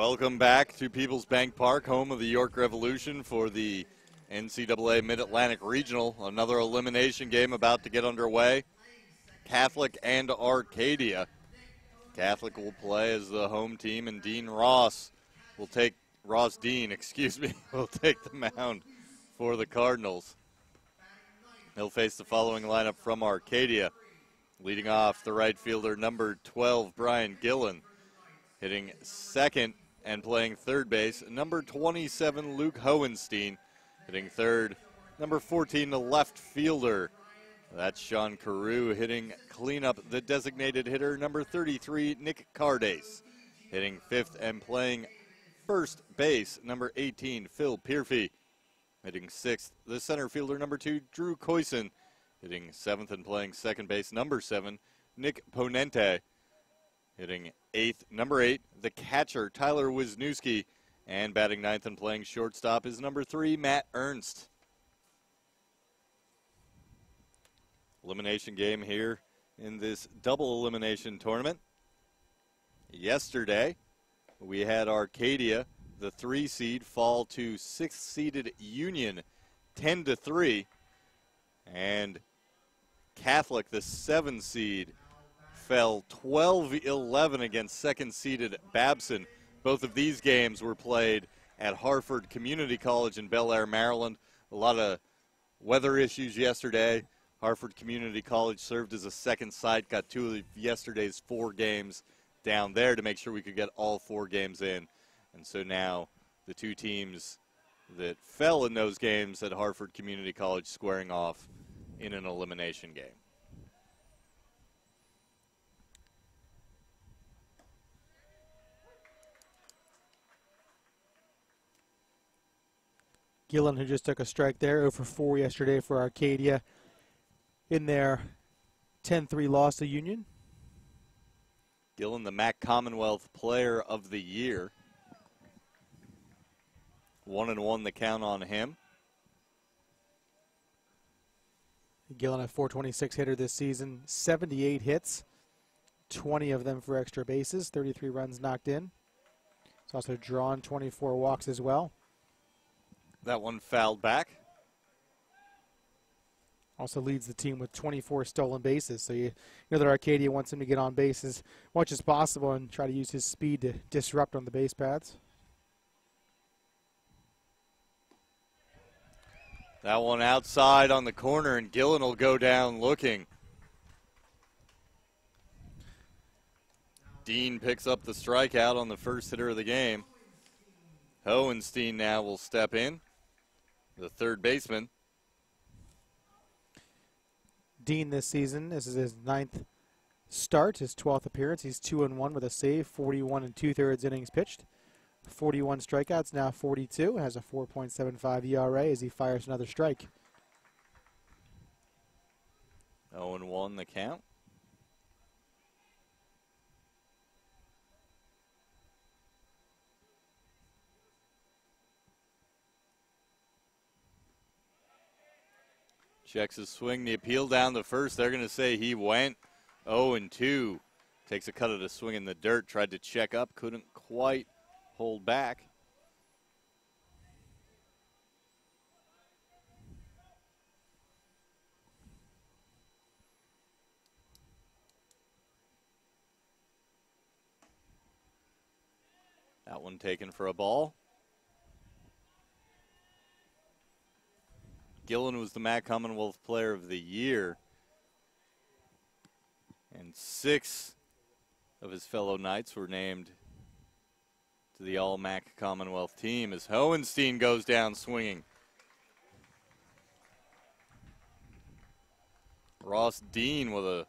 Welcome back to Peoples Bank Park, home of the York Revolution for the NCAA Mid-Atlantic Regional. Another elimination game about to get underway. Catholic and Arcadia. Catholic will play as the home team, and Ross Dean, will take the mound for the Cardinals. He'll face the following lineup from Arcadia. Leading off, the right fielder, number 12, Brian Gillen. Hitting second and playing third base, number 27, Luke Hohenstein. Hitting third, number 14, the left fielder. That's Sean Carew. Hitting cleanup, the designated hitter, number 33, Nick Cardace. Hitting fifth and playing first base, number 18, Phil Pierfy. Hitting sixth, the center fielder, number 2, Drew Koysen. Hitting seventh and playing second base, number 7, Nick Ponente. Hitting eighth, number 8, the catcher, Tyler Wisniewski. And batting ninth and playing shortstop is number 3, Matt Ernst. Elimination game here in this double elimination tournament. Yesterday, we had Arcadia, the 3 seed, fall to 6th seeded Union 10-3. And Catholic, the 7 seed, fell 12-11 against 2nd seeded Babson. Both of these games were played at Harford Community College in Bel Air, Maryland. A lot of weather issues yesterday. Harford Community College served as a second site, got 2 of yesterday's 4 games down there to make sure we could get all 4 games in. And so now the 2 teams that fell in those games at Harford Community College squaring off in an elimination game. Gillen, who just took a strike there, 0 for 4 yesterday for Arcadia in their 10-3 loss to Union. Gillen, the MAC Commonwealth Player of the Year. 1-1 the count on him. Gillen, a .426 hitter this season, 78 hits, 20 of them for extra bases, 33 runs knocked in. He's also drawn 24 walks as well. That one fouled back. Also leads the team with 24 stolen bases. So you know that Arcadia wants him to get on base as much as possible and try to use his speed to disrupt on the base paths. That one outside on the corner, and Gillen will go down looking. Dean picks up the strikeout on the first hitter of the game. Hohenstein now will step in, the third baseman. Dean this season, this is his 9th start, his 12th appearance. He's 2-1 with a save, 41 2/3 innings pitched. 41 strikeouts, now 42, has a 4.75 ERA as he fires another strike. 0-1 the count. Checks his swing, the appeal down the first. They're going to say he went 0-2. Takes a cut at a swing in the dirt, tried to check up, couldn't quite hold back. That one taken for a ball. Gillen was the MAC Commonwealth Player of the Year. And 6 of his fellow Knights were named to the All-MAC Commonwealth team as Hohenstein goes down swinging. Ross Dean with a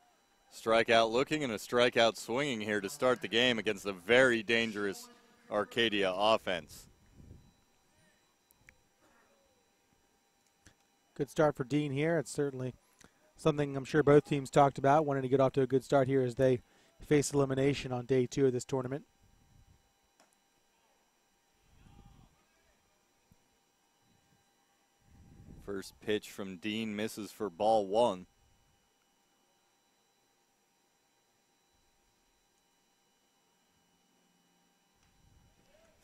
strikeout looking and a strikeout swinging here to start the game against a very dangerous Arcadia offense. Good start for Dean here. It's certainly something I'm sure both teams talked about, wanting to get off to a good start here as they face elimination on day 2 of this tournament. First pitch from Dean misses for ball 1.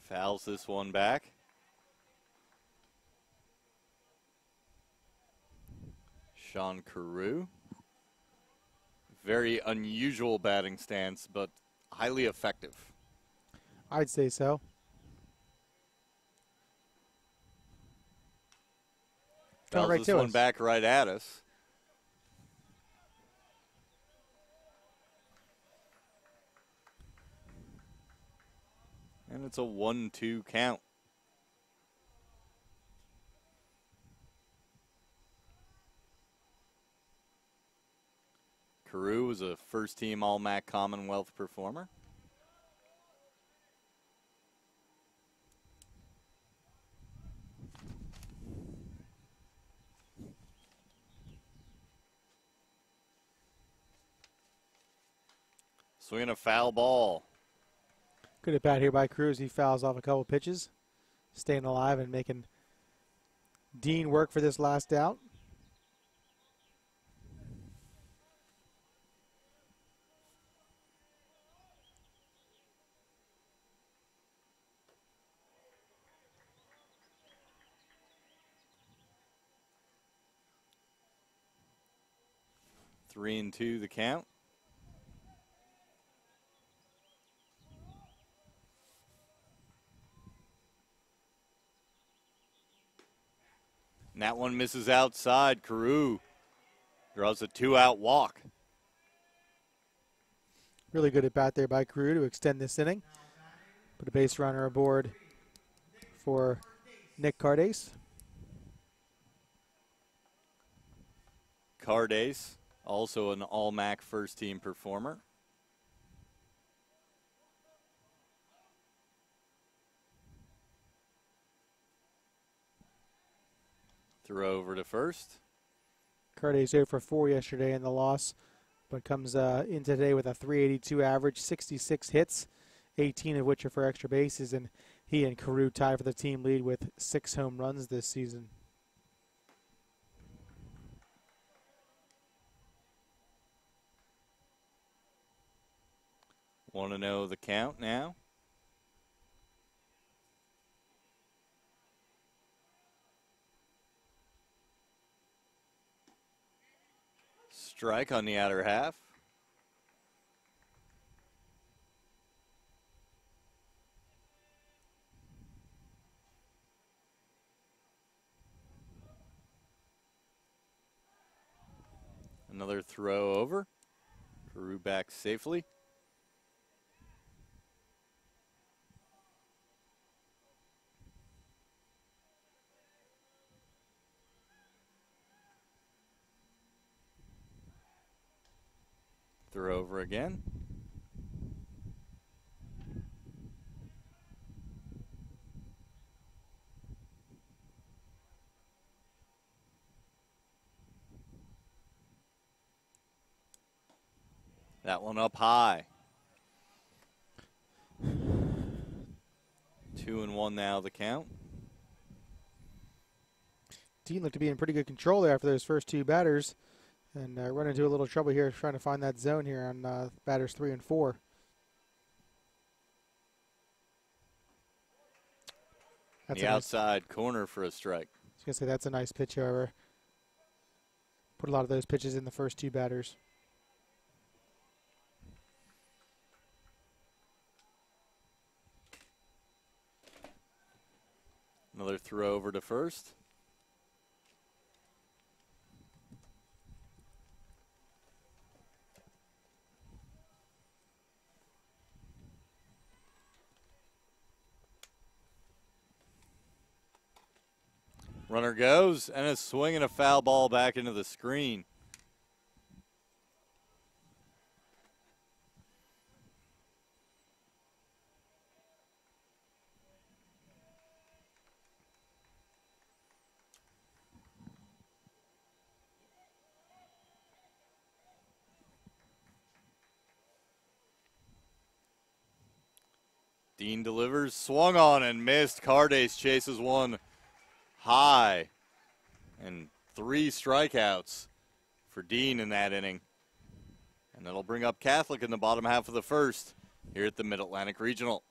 Fouls this one back. Sean Carew. Very unusual batting stance, but highly effective. I'd say so. Fouls right this one back right at us. And it's a 1-2 count. Carew was a first-team All-MAC Commonwealth performer. Swinging a foul ball. Good at bat here by Cruz. He fouls off a couple pitches, staying alive and making Dean work for this last out. Three and two the count. And that one misses outside. Carew draws a 2-out walk. Really good at bat there by Carew to extend this inning. Put a base runner aboard for Nick Cardace. Cardace, also an All-MAC first-team performer. Throw over to first. Cardace 0 for 4 yesterday in the loss, but comes in today with a 382 average, 66 hits, 18 of which are for extra bases, and he and Carew tied for the team lead with 6 home runs this season. Want to know the count now? Strike on the outer half. Another throw over. Carew back safely. Throw over again. That one up high. 2-1 now the count. Dean looked to be in pretty good control there after those first 2 batters. And run into a little trouble here trying to find that zone here on batters 3 and 4. That's the outside corner for a strike. I was going to say that's a nice pitch, however. Put a lot of those pitches in the first 2 batters. Another throw over to first. Runner goes, and is swinging a foul ball back into the screen. Dean delivers, swung on and missed. Cardace chases one high, and 3 strikeouts for Dean in that inning. And that'll bring up Catholic in the bottom half of the first here at the Mid-Atlantic Regional.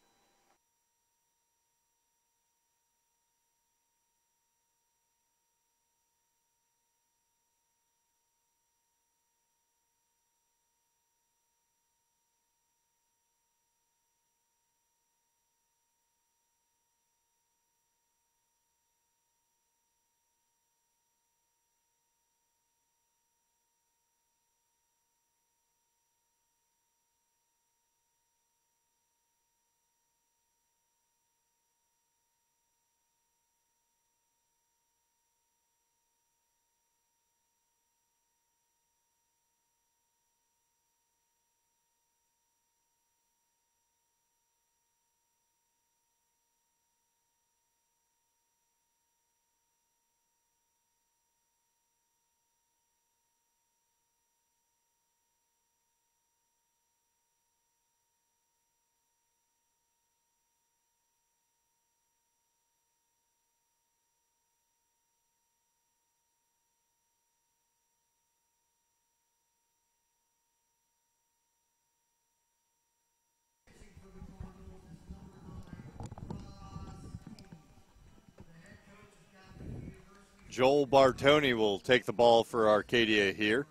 Joel Bartoni will take the ball for Arcadia here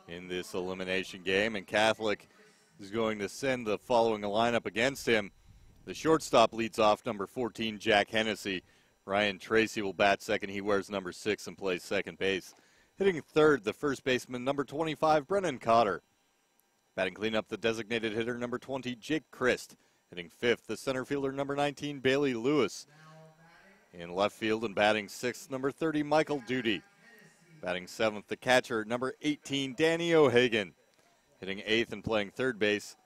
in this elimination game, and Catholic is going to send the following lineup against him. The shortstop leads off, number 14, Jack Hennessy. Ryan Tracy will bat second. He wears number 6 and plays second base. Hitting third, the first baseman, number 25, Brennan Cotter. Batting cleanup, the designated hitter, number 20, Jake Christ. Hitting fifth, the center fielder, number 19, Bailey Lewis. In left field and batting sixth, number 30, Michael Duty. Batting seventh, the catcher, number 18, Danny O'Hagan. Hitting eighth and playing third base,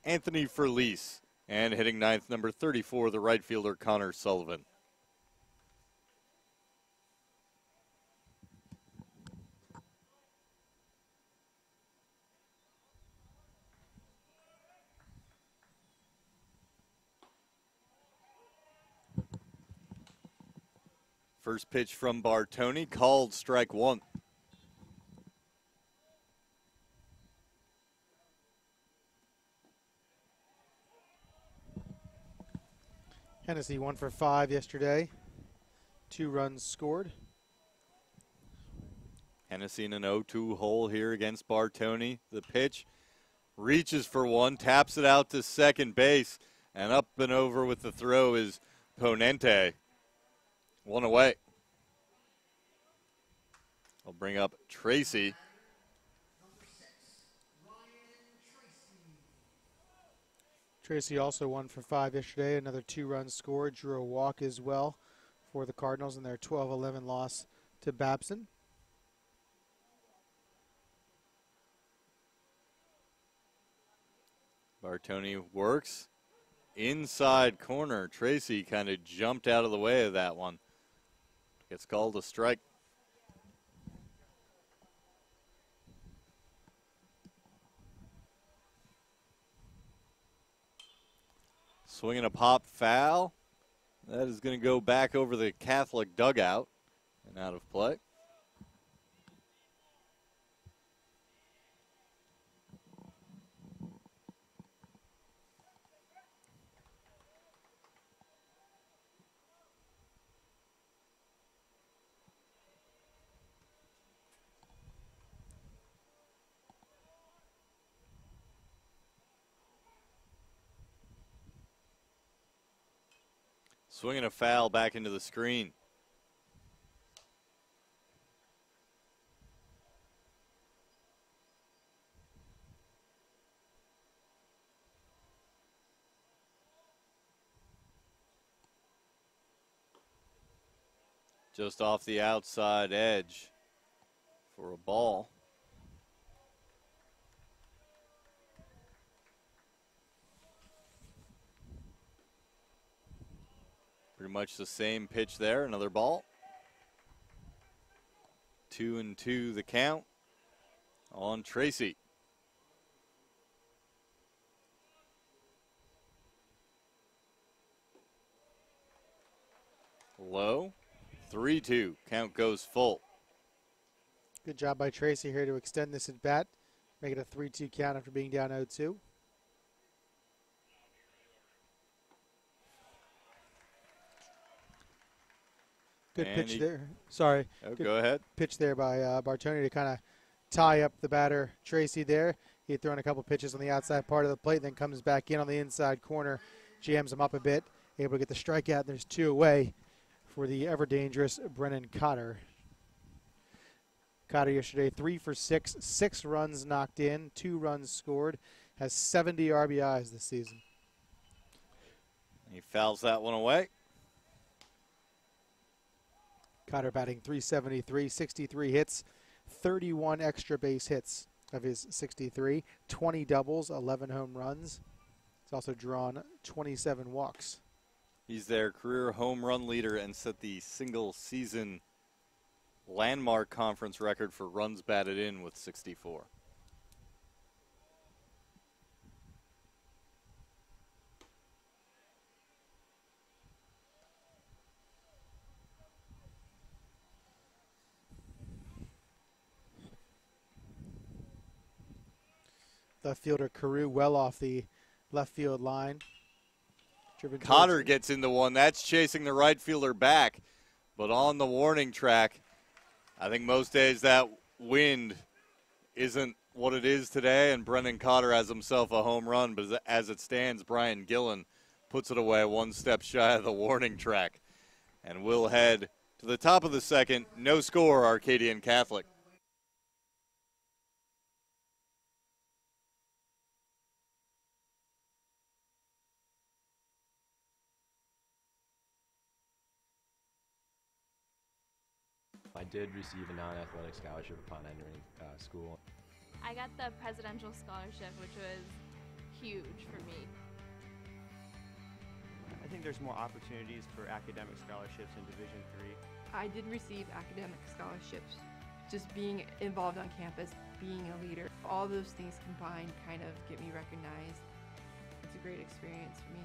Anthony Furlice. And hitting ninth, number 34, the right fielder, Connor Sullivan. First pitch from Bartoni, called strike one. Hennessy 1 for 5 yesterday. 2 runs scored. Hennessy in an 0-2 hole here against Bartoni. The pitch reaches for one, taps it out to second base, and up and over with the throw is Ponente. One away. I'll bring up Tracy. Tracy also 1 for 5 yesterday. Another 2 runs scored. Drew a walk as well for the Cardinals in their 12-11 loss to Babson. Bartoni works. Inside corner. Tracy kind of jumped out of the way of that one. Gets called a strike. Swinging a pop foul. That is going to go back over the Catholic dugout and out of play. Swinging a foul back into the screen. Just off the outside edge for a ball. Pretty much the same pitch there, another ball. 2-2 the count on Tracy. Low, 3-2, count goes full. Good job by Tracy here to extend this at bat, make it a 3-2 count after being down 0-2. Good pitch there. Sorry. Oh, go ahead. Pitch there by Bartoni to kind of tie up the batter, Tracy, there. He had thrown a couple pitches on the outside part of the plate, then comes back in on the inside corner, jams him up a bit, able to get the strikeout. There's 2 away for the ever-dangerous Brennan Cotter. Cotter yesterday 3 for 6, 6 runs knocked in, 2 runs scored, has 70 RBIs this season. He fouls that one away. Cotter batting .373, 63 hits, 31 extra base hits of his 63, 20 doubles, 11 home runs. He's also drawn 27 walks. He's their career home run leader and set the single season landmark conference record for runs batted in with 64. Left fielder Carew well off the left field line. Cotter gets into one. That's chasing the right fielder back. But on the warning track, I think most days that wind isn't what it is today, and Brendan Cotter has himself a home run, but as it stands, Brian Gillen puts it away one step shy of the warning track. And we'll head to the top of the second. No score, Arcadian Catholic. I did receive a non-athletic scholarship upon entering school. I got the presidential scholarship, which was huge for me. I think there's more opportunities for academic scholarships in Division III. I did receive academic scholarships. Just being involved on campus, being a leader, all those things combined kind of get me recognized. It's a great experience for me.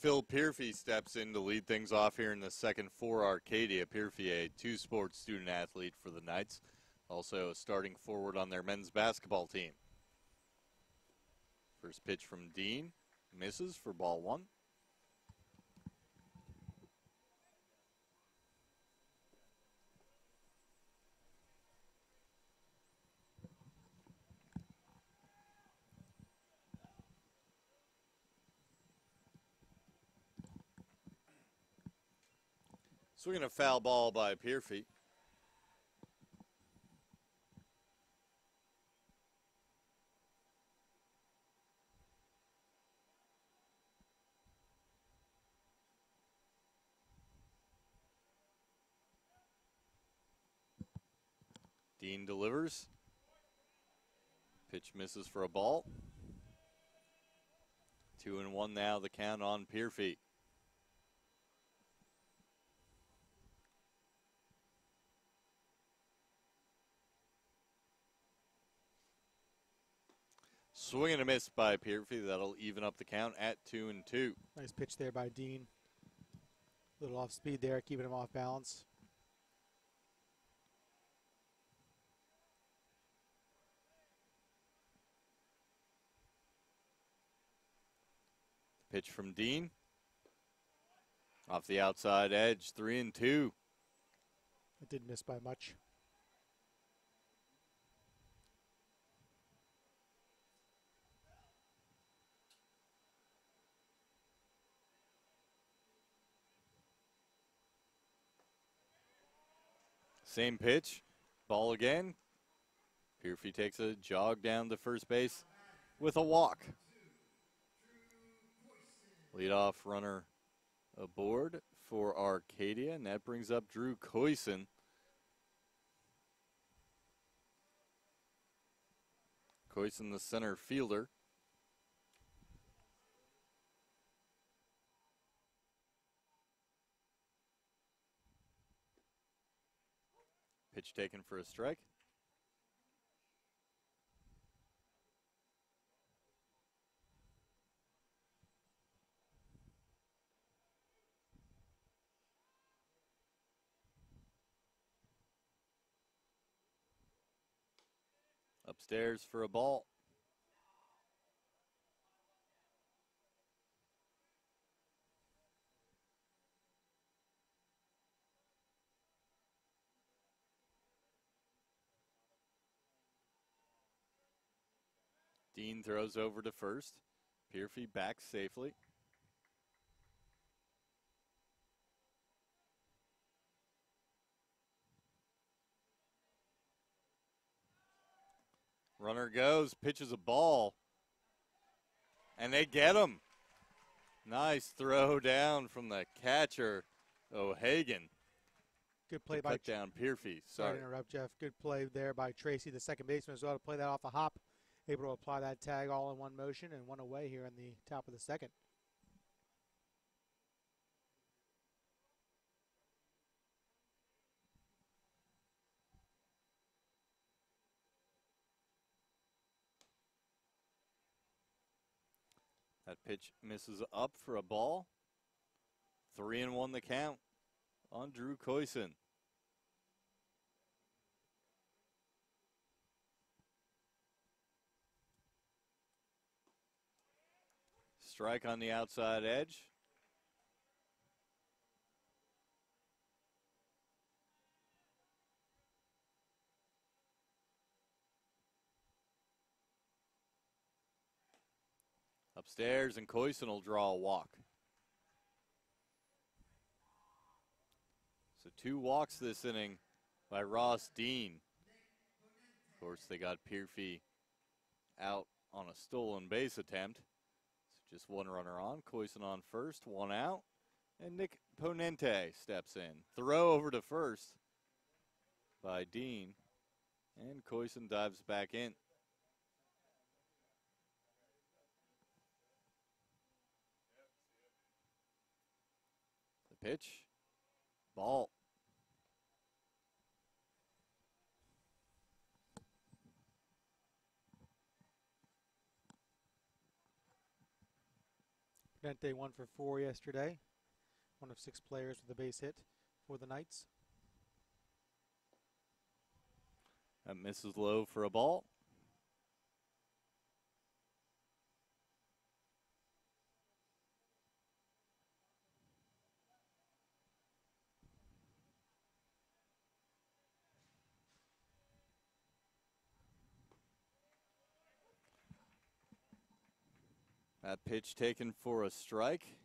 Phil Pierfy steps in to lead things off here in the second for Arcadia. Pierfy, a two-sport student athlete for the Knights, also a starting forward on their men's basketball team. First pitch from Dean, misses for ball one. Swinging a foul ball by Pierfy. Dean delivers. Pitch misses for a ball. 2-1 now, the count on Pierfy. Swing and a miss by Pierfy. That'll even up the count at 2-2. Nice pitch there by Dean. A little off speed there, keeping him off balance. Pitch from Dean. Off the outside edge, 3-2. It didn't miss by much. Same pitch. Ball again. Pierfy takes a jog down to first base with a walk. Leadoff runner aboard for Arcadia, and that brings up Drew Coyson. Coyson, the center fielder. Pitch taken for a strike. Upstairs for a ball. Dean throws over to first. Pierfy back safely. Runner goes, pitches a ball, and they get him. Nice throw down from the catcher, O'Hagan. Good play to by cut down Pierfy. Sorry to interrupt, Jeff. Good play there by Tracy, the second baseman, as well, to play that off the hop. Able to apply that tag all in one motion and one away here in the top of the second. That pitch misses up for a ball. 3-1 the count on Drew Koysen. Strike on the outside edge. Upstairs, and Koysen will draw a walk. So 2 walks this inning by Ross Dean. Of course, they got Pierfy out on a stolen base attempt. So just 1 runner on. Koysen on first, 1 out. And Nick Ponente steps in. Throw over to first by Dean. And Koysen dives back in. The pitch. Ball. Ponente 1 for 4 yesterday. 1 of 6 players with a base hit for the Knights. That misses low for a ball. That pitch taken for a strike.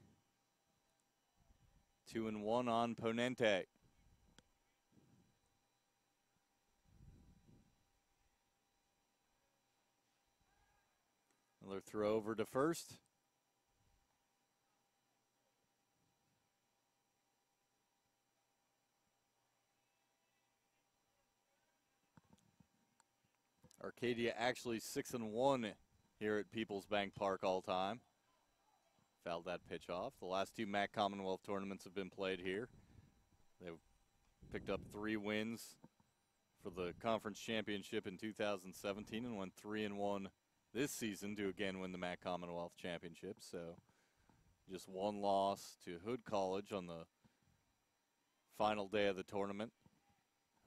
2-1 on Ponente. Another throw over to first. Arcadia actually 6-1 here at Peoples Bank Park all time. Fouled that pitch off. The last 2 MAC Commonwealth tournaments have been played here. They've picked up 3 wins for the conference championship in 2017 and went 3-1 this season to again win the MAC Commonwealth Championship. So just 1 loss to Hood College on the final day of the tournament.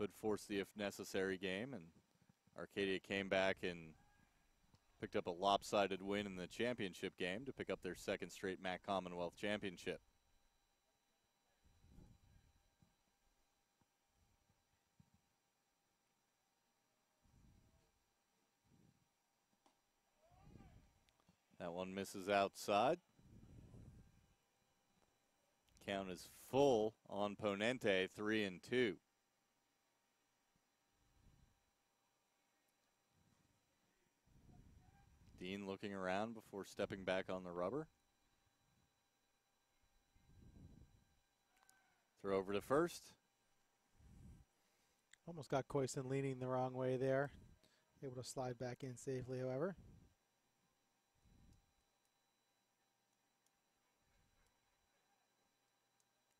Hood forced the if necessary game, and Arcadia came back and picked up a lopsided win in the championship game to pick up their 2nd straight MAC Commonwealth Championship. That one misses outside. Count is full on Ponente, 3-2. Dean looking around before stepping back on the rubber. Throw over to first. Almost got Koysen leaning the wrong way there. Able to slide back in safely, however.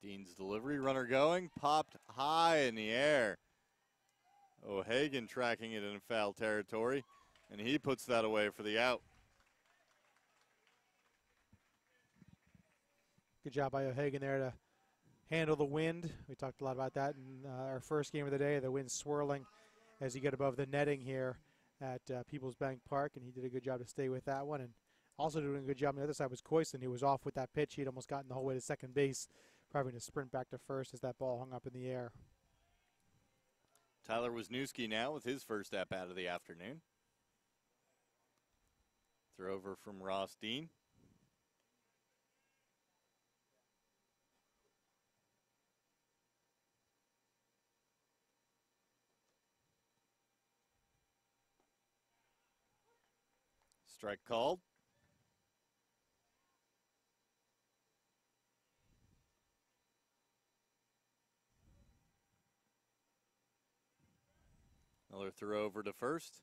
Dean's delivery, runner going, popped high in the air. O'Hagan tracking it in foul territory, and he puts that away for the out. Good job by O'Hagan there to handle the wind. We talked a lot about that in our first game of the day. The wind swirling as you get above the netting here at Peoples Bank Park, and he did a good job to stay with that one. And also doing a good job on the other side was Koysen, who was off with that pitch. He'd almost gotten the whole way to second base, having to sprint back to first as that ball hung up in the air. Tyler Wisniewski now with his first at-bat of the afternoon. Throw over from Ross Dean. Strike called. Another throw over to first.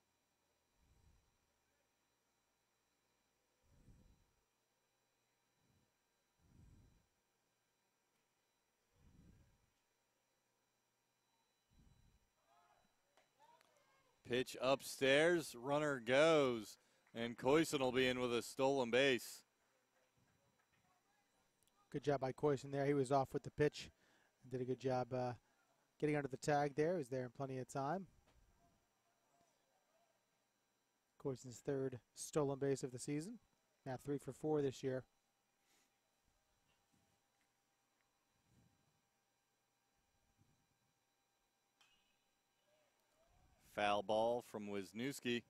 Pitch upstairs, runner goes, and Coyson will be in with a stolen base. Good job by Coyson there. He was off with the pitch. Did a good job getting under the tag there. He was there in plenty of time. Coyson's third stolen base of the season. Now 3 for 4 this year. Foul ball from Wisniewski.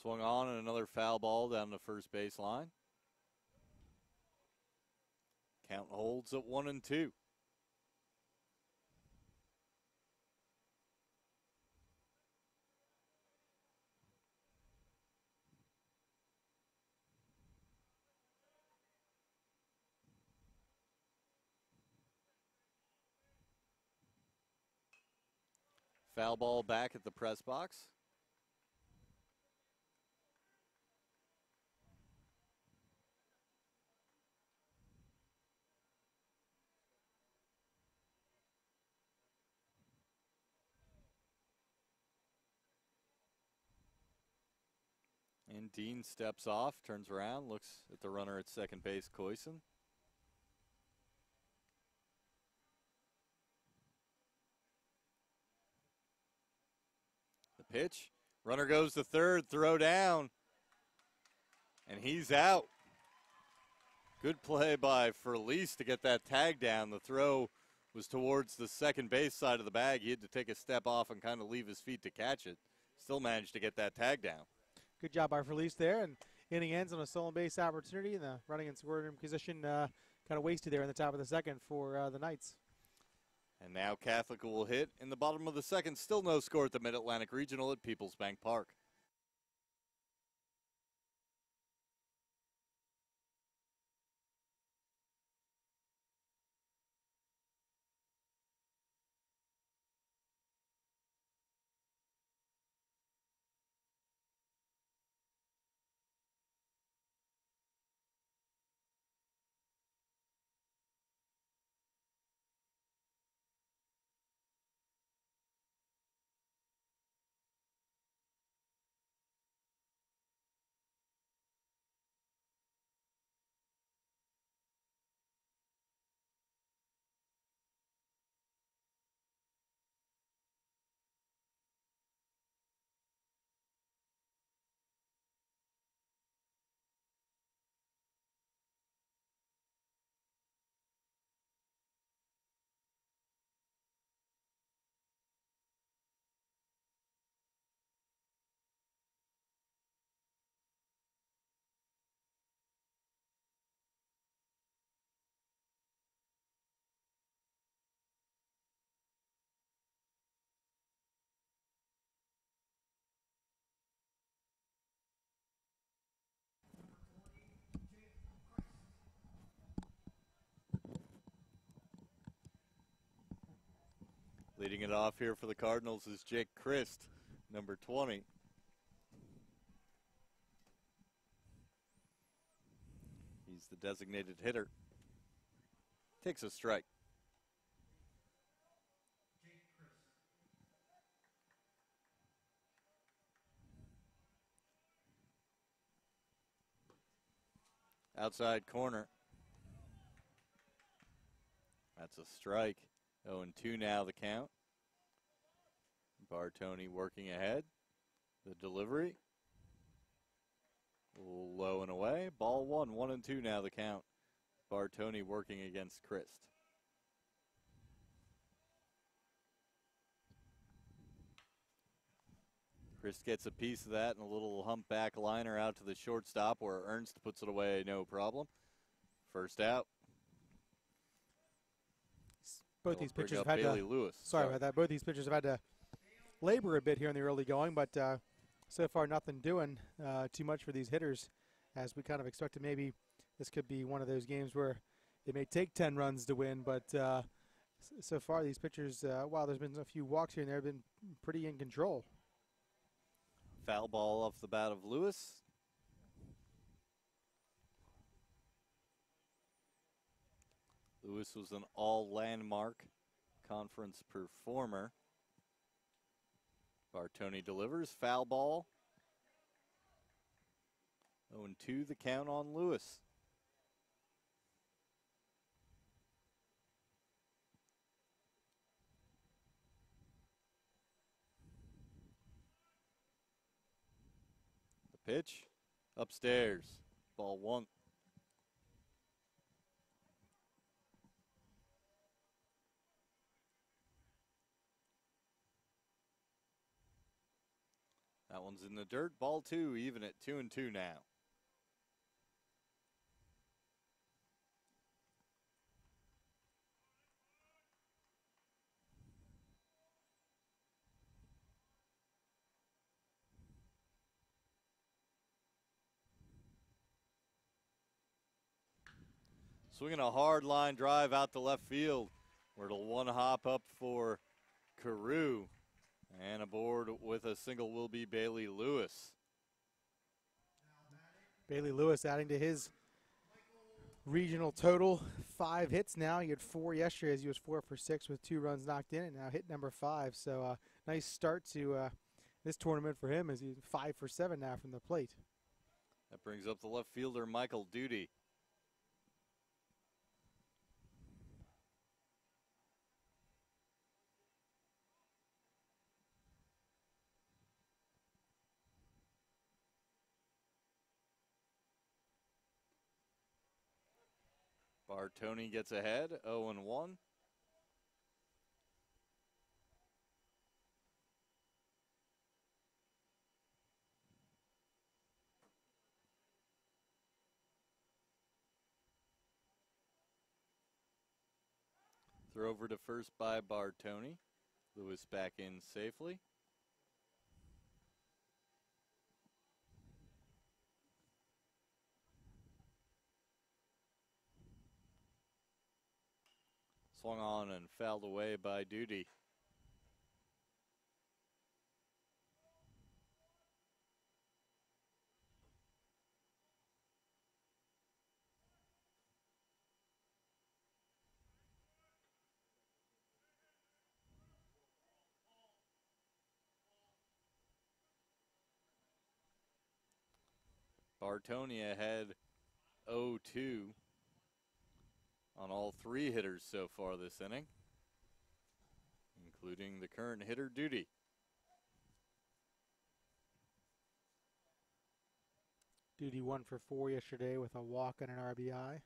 Swung on and another foul ball down the first baseline. Count holds at 1-2. Foul ball back at the press box. And Dean steps off, turns around, looks at the runner at second base, Coyson. The pitch. Runner goes to third, throw down. And he's out. Good play by Furlise to get that tag down. The throw was towards the second base side of the bag. He had to take a step off and kind of leave his feet to catch it. Still managed to get that tag down. Good job by Furlise there. And inning ends on a stolen base opportunity. And the running and scoring position kind of wasted there in the top of the second for the Knights. And now Catholic will hit in the bottom of the second. Still no score at the Mid-Atlantic Regional at Peoples Bank Park. Leading it off here for the Cardinals is Jake Christ, number 20. He's the designated hitter. Takes a strike. Outside corner. That's a strike. 0-2 now the count. Bartoni working ahead. The delivery. A little low and away. Ball one. 1-2 now the count. Bartoni working against Christ. Chris gets a piece of that and a little humpback liner out to the shortstop where Ernst puts it away, no problem. First out. Both That'll these bring pitchers up have had Bailey to. Lewis. Sorry about that. Both these pitchers have had to labor a bit here in the early going, but so far nothing doing too much for these hitters, as we kind of expected. Maybe this could be one of those games where it may take 10 runs to win, but so far these pitchers, while there's been a few walks here and there, have been pretty in control. Foul ball off the bat of Lewis. Lewis was an all-landmark conference performer. Bartoni delivers. Foul ball. 0-2 the count on Lewis. The pitch. Upstairs. Ball one. That one's in the dirt. Ball two, even at 2-2 now. Swinging a hard line drive out to left field, where it'll one hop up for Carew. And aboard with a single will be Bailey Lewis. Bailey Lewis adding to his regional total, 5 hits now. He had 4 yesterday as he was 4 for 6 with 2 runs knocked in, and now hit number 5. So nice start to this tournament for him as he's 5 for 7 now from the plate. That brings up the left fielder, Michael Duty. Bartoni gets ahead, 0-1. Throw over to first by Bartoni. Lewis back in safely. Swung on and fouled away by Duty. Bartoni ahead 0-2 on all 3 hitters so far this inning, including the current hitter, Duty. Duty 1 for 4 yesterday with a walk and an RBI.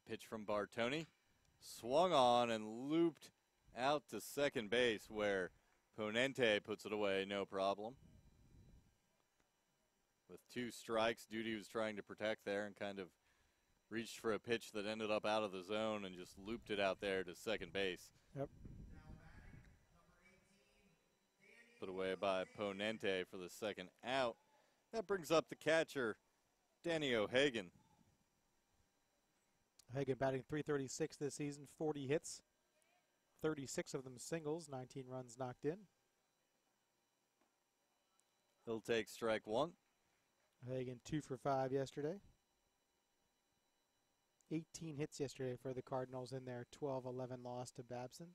Pitch from Bartoni. Swung on and looped out to second base where Ponente puts it away, no problem. With 2 strikes, Duty was trying to protect there and kind of reached for a pitch that ended up out of the zone and just looped it out there to second base. Yep. Put away by Ponente for the second out. That brings up the catcher, Danny O'Hagan. O'Hagan batting .336 this season, 40 hits, 36 of them singles, 19 runs knocked in. He'll take strike 1. O'Hagan 2 for 5 yesterday. 18 hits yesterday for the Cardinals in their 12-11 loss to Babson.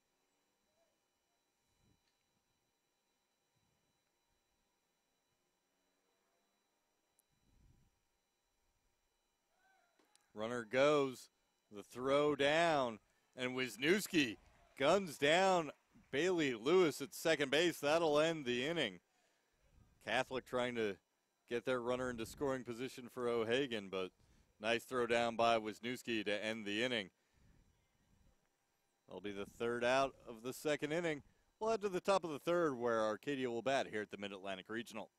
Runner goes, the throw down, and Wisniewski guns down Bailey Lewis at second base. That'll end the inning. Catholic trying to get their runner into scoring position for O'Hagan, but nice throw down by Wisniewski to end the inning. That'll be the third out of the second inning. We'll head to the top of the third where Arcadia will bat here at the Mid-Atlantic Regional.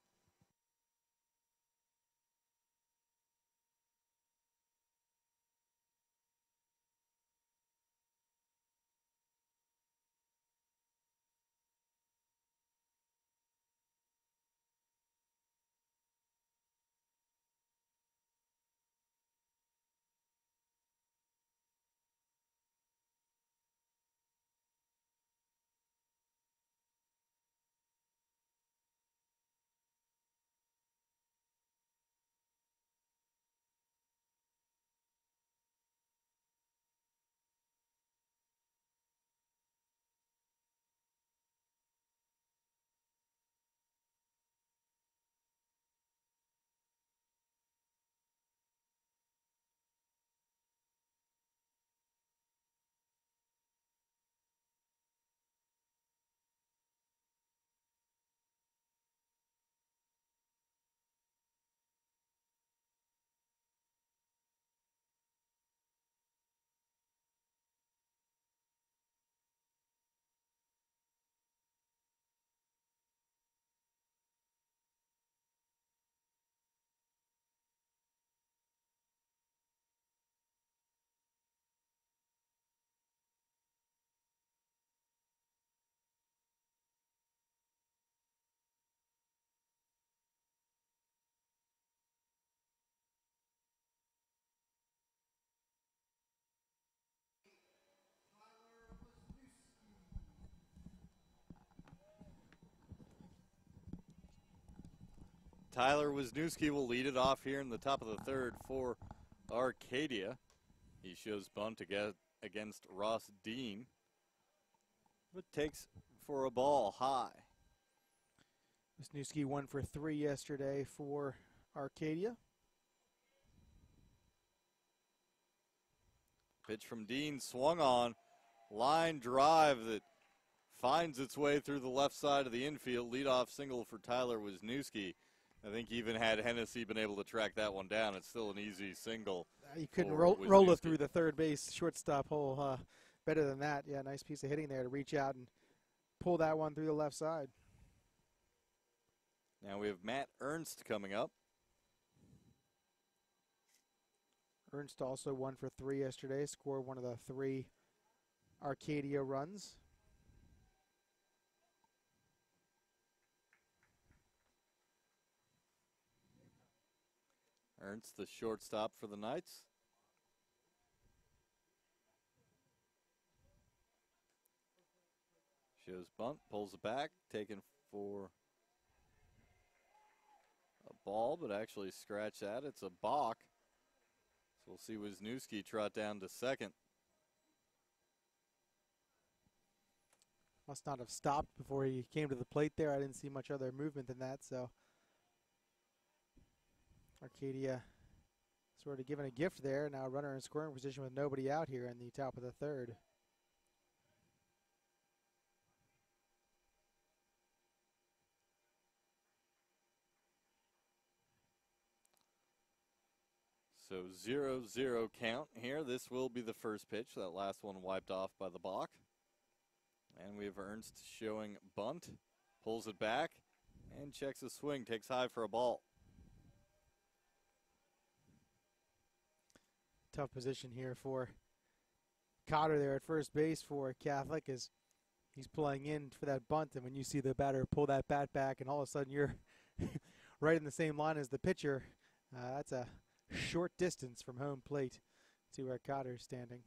Tyler Wisniewski will lead it off here in the top of the third for Arcadia. He shows bunt against Ross Dean, but takes for a ball high. Wisniewski 1 for 3 yesterday for Arcadia. Pitch from Dean, swung on. Line drive that finds its way through the left side of the infield. Leadoff single for Tyler Wisniewski. I think even had Hennessy been able to track that one down, it's still an easy single. You couldn't for roll it Wisniewski. through the third base shortstop hole better than that. Yeah, nice piece of hitting there to reach out and pull that one through the left side. Now we have Matt Ernst coming up. Ernst also 1 for 3 yesterday, scored one of the 3 Arcadia runs. Ernst, the shortstop for the Knights. Shows bunt, pulls it back, taken for a ball, but actually scratch that. It's a balk. So we'll see Wisniewski trot down to second. Must not have stopped before he came to the plate there. I didn't see much other movement than that, so Arcadia sort of given a gift there. Now runner in scoring position with nobody out here in the top of the third. So 0-0 count here. This will be the first pitch. That last one wiped off by the balk. And we have Ernst showing bunt. Pulls it back and checks a swing. Takes high for a ball. Tough position here for Cotter there at first base for Catholic as he's pulling in for that bunt. And when you see the batter pull that bat back and all of a sudden you're right in the same line as the pitcher, that's a short distance from home plate to where Cotter's standing.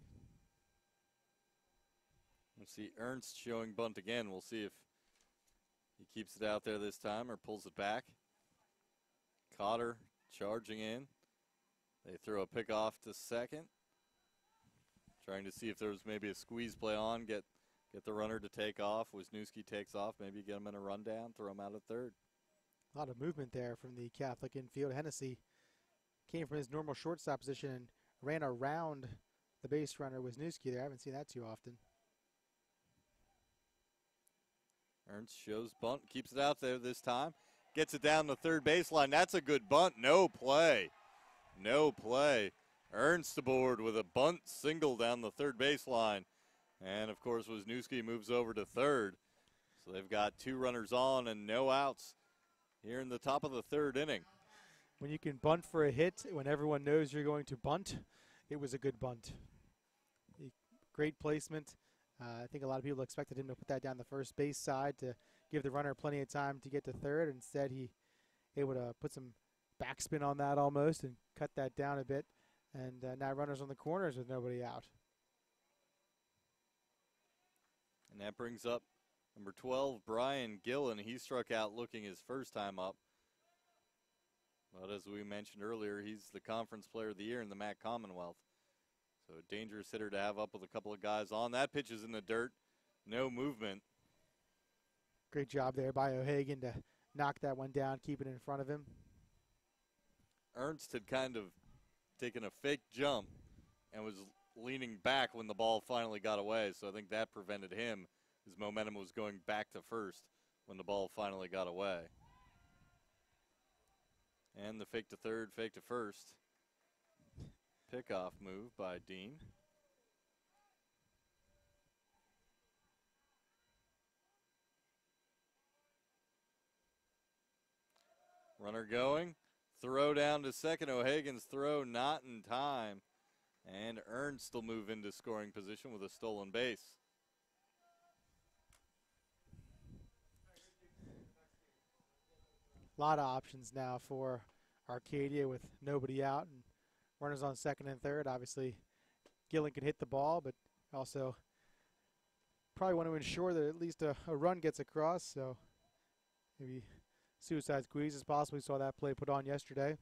We'll see Ernst showing bunt again. We'll see if he keeps it out there this time or pulls it back. Cotter charging in. They throw a pick off to second. Trying to see if there was maybe a squeeze play on, get the runner to take off. Wisniewski takes off, maybe get him in a rundown, throw him out at third. A lot of movement there from the Catholic infield. Hennessy came from his normal shortstop position and ran around the base runner Wisniewski there. I haven't seen that too often. Ernst shows bunt, keeps it out there this time. Gets it down the third baseline. That's a good bunt. No play. No play. Ernst aboard with a bunt single down the third baseline. And, of course, Wisniewski moves over to third. So they've got 2 runners on and no outs here in the top of the 3rd inning. When you can bunt for a hit, when everyone knows you're going to bunt, it was a good bunt. Great placement. I think a lot of people expected him to put that down the first base side to give the runner plenty of time to get to third. Instead, he able to put some backspin on that almost and cut that down a bit. And now runners on the corners with nobody out. And that brings up number 12, Brian Gillen. He struck out looking his first time up. But as we mentioned earlier, he's the Conference Player of the Year in the MAC Commonwealth. So a dangerous hitter to have up with a couple of guys on. That pitch is in the dirt. No movement. Great job there by O'Hagan to knock that one down, keep it in front of him. Ernst had kind of taken a fake jump and was leaning back when the ball finally got away. So I think that prevented him. His momentum was going back to first when the ball finally got away. And the fake to third, fake to first. Pickoff move by Dean. Runner going. Throw down to second. O'Hagan's throw not in time. And Ernst will move into scoring position with a stolen base. A lot of options now for Arcadia with nobody out and runners on second and third. Obviously, Gillen can hit the ball, but also probably want to ensure that at least a run gets across. So maybe suicide squeeze is possible. We saw that play put on yesterday.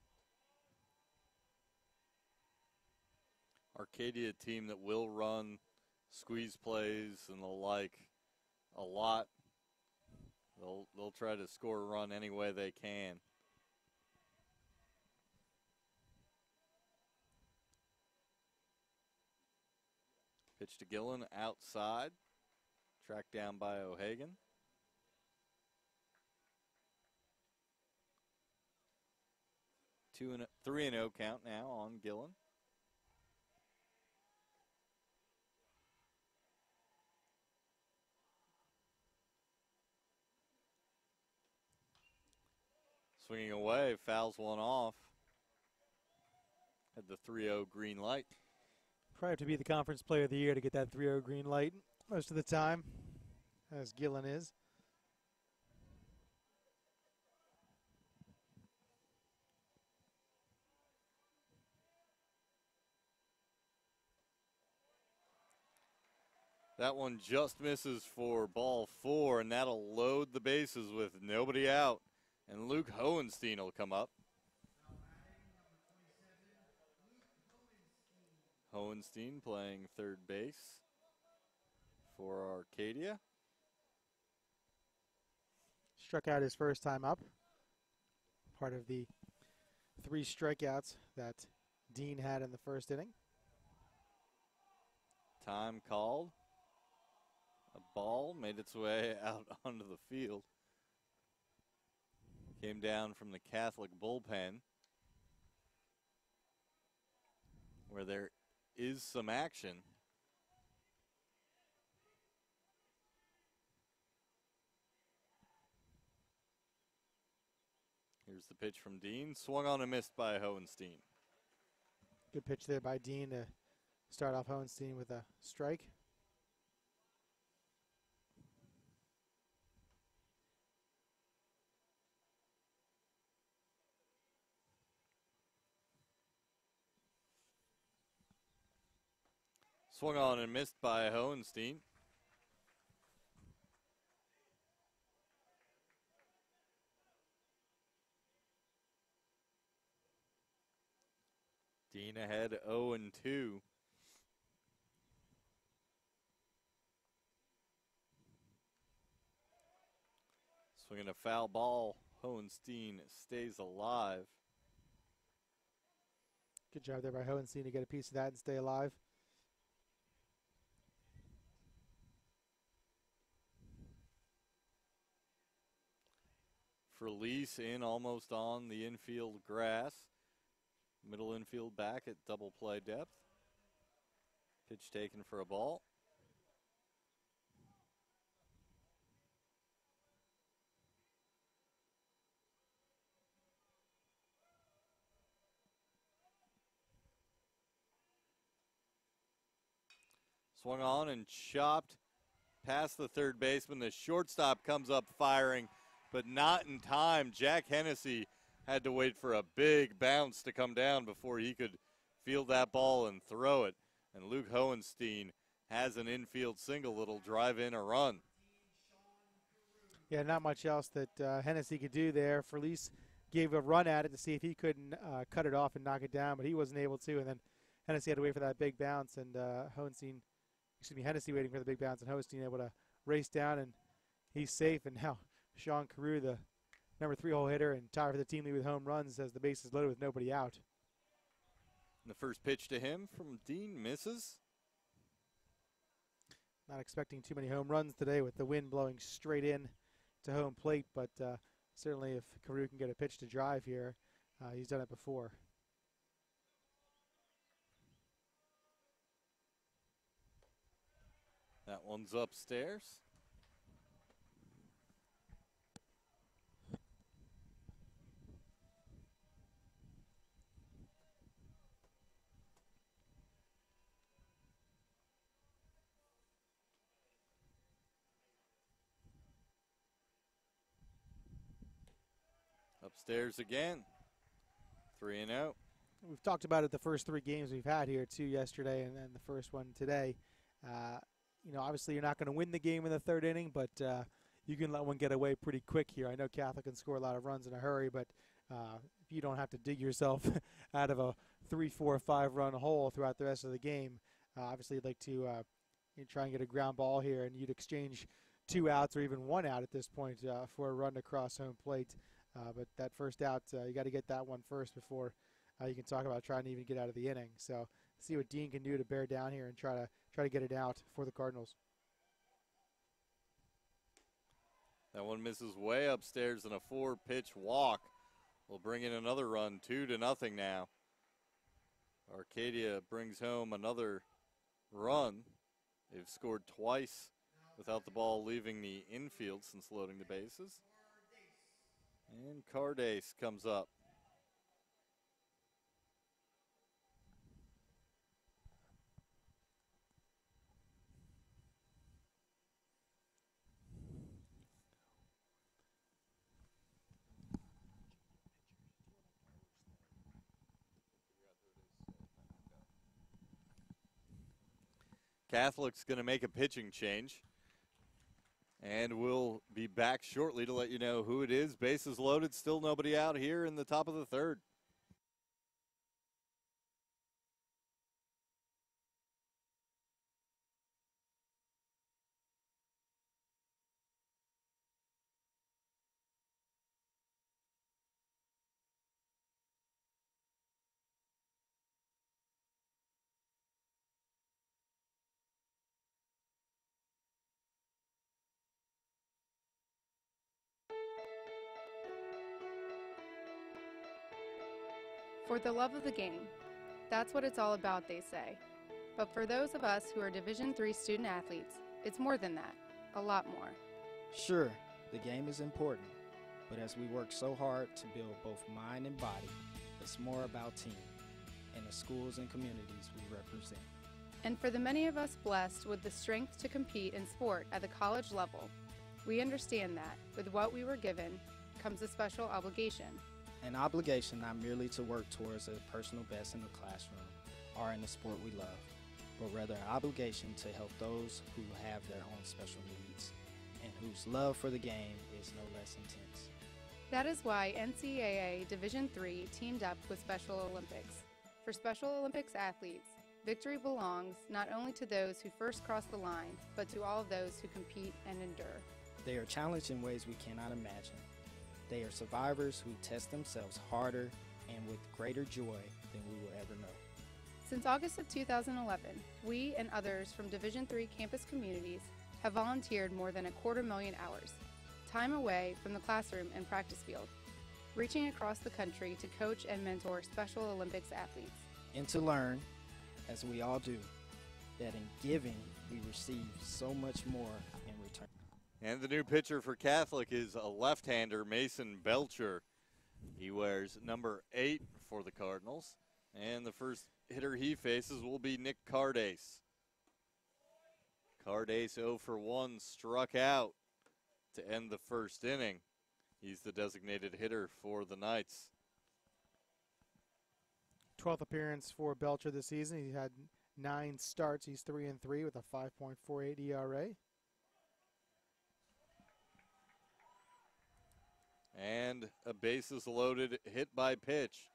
Arcadia team that will run squeeze plays and the like a lot. They'll try to score a run any way they can. Pitch to Gillen outside. Tracked down by O'Hagan. 3-0 count now on Gillen. Swinging away, fouls one off. Had the 3-0 green light. Probably have to be the Conference Player of the Year to get that 3-0 green light most of the time, as Gillen is. That one just misses for ball 4, and that'll load the bases with nobody out. And Luke Hohenstein will come up. Hohenstein playing third base for Arcadia. Struck out his first time up. Part of the 3 strikeouts that Dean had in the first inning. Time called. A ball made its way out onto the field. Came down from the Catholic bullpen, where there is some action. Here's the pitch from Dean. Swung on and missed by Hohenstein. Good pitch there by Dean to start off Hohenstein with a strike. Swung on and missed by Hohenstein. Dean ahead 0-2. Swinging a foul ball. Hohenstein stays alive. Good job there by Hohenstein to get a piece of that and stay alive. Release in almost on the infield grass. Middle infield back at double play depth. Pitch taken for a ball. Swung on and chopped past the third baseman. The shortstop comes up firing, but not in time. Jack Hennessy had to wait for a big bounce to come down before he could field that ball and throw it. And Luke Hohenstein has an infield single that'll drive in a run. Yeah, not much else that Hennessy could do there. Felice gave a run at it to see if he couldn't cut it off and knock it down, but he wasn't able to. And then Hennessy had to wait for that big bounce, and Hennessy waiting for the big bounce, and Hohenstein able to race down, and he's safe. And now Sean Carew, the number 3-hole hitter and tied for the team lead with home runs, as the base is loaded with nobody out. And the first pitch to him from Dean misses. Not expecting too many home runs today with the wind blowing straight in to home plate, but certainly if Carew can get a pitch to drive here, he's done it before. That one's upstairs. Upstairs again. 3-0. We've talked about it the first 3 games we've had here, 2 yesterday and then the first one today. Obviously you're not going to win the game in the third inning, but you can let one get away pretty quick here. I know Catholic can score a lot of runs in a hurry, but if you don't have to dig yourself out of a 3, 4, 5-run hole throughout the rest of the game, obviously you'd like to try and get a ground ball here, and you'd exchange 2 outs or even 1 out at this point for a run across home plate. But that first out, you got to get that one first before you can talk about trying to even get out of the inning. So see what Dean can do to bear down here and try to get it out for the Cardinals. That one misses way upstairs, and a 4-pitch walk will bring in another run, 2-0 now. Arcadia brings home another run. They've scored twice without the ball leaving the infield since loading the bases. And Cardace comes up. Catholic's going to make a pitching change. And we'll be back shortly to let you know who it is. Bases loaded, still nobody out here in the top of the third. For the love of the game. That's what it's all about, they say. But for those of us who are Division III student athletes, it's more than that, a lot more. Sure, the game is important, but as we work so hard to build both mind and body, it's more about team and the schools and communities we represent. And for the many of us blessed with the strength to compete in sport at the college level, we understand that with what we were given comes a special obligation. An obligation not merely to work towards a personal best in the classroom or in the sport we love, but rather an obligation to help those who have their own special needs and whose love for the game is no less intense. That is why NCAA Division III teamed up with Special Olympics. For Special Olympics athletes, victory belongs not only to those who first cross the line, but to all of those who compete and endure. They are challenged in ways we cannot imagine. They are survivors who test themselves harder and with greater joy than we will ever know. Since August of 2011, we and others from Division III campus communities have volunteered more than 250,000 hours, time away from the classroom and practice field, reaching across the country to coach and mentor Special Olympics athletes. And to learn, as we all do, that in giving we receive so much more in return. And the new pitcher for Catholic is a left-hander, Mason Belcher. He wears number 8 for the Cardinals. And the first hitter he faces will be Nick Cardace. Card ace 0 for 1, struck out to end the first inning. He's the designated hitter for the Knights. 12th appearance for Belcher this season. He had 9 starts. He's 3-3 with a 5.48 ERA. And a bases loaded hit by pitch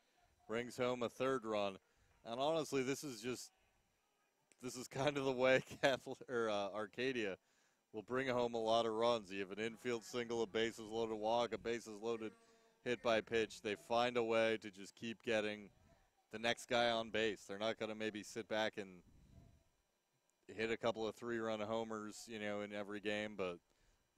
brings home a third run. And honestly, this is kind of the way Arcadia will bring home a lot of runs. You have an infield single, a bases loaded walk, a bases loaded hit by pitch. They find a way to just keep getting the next guy on base. They're not going to maybe sit back and hit a couple of 3-run homers, in every game, but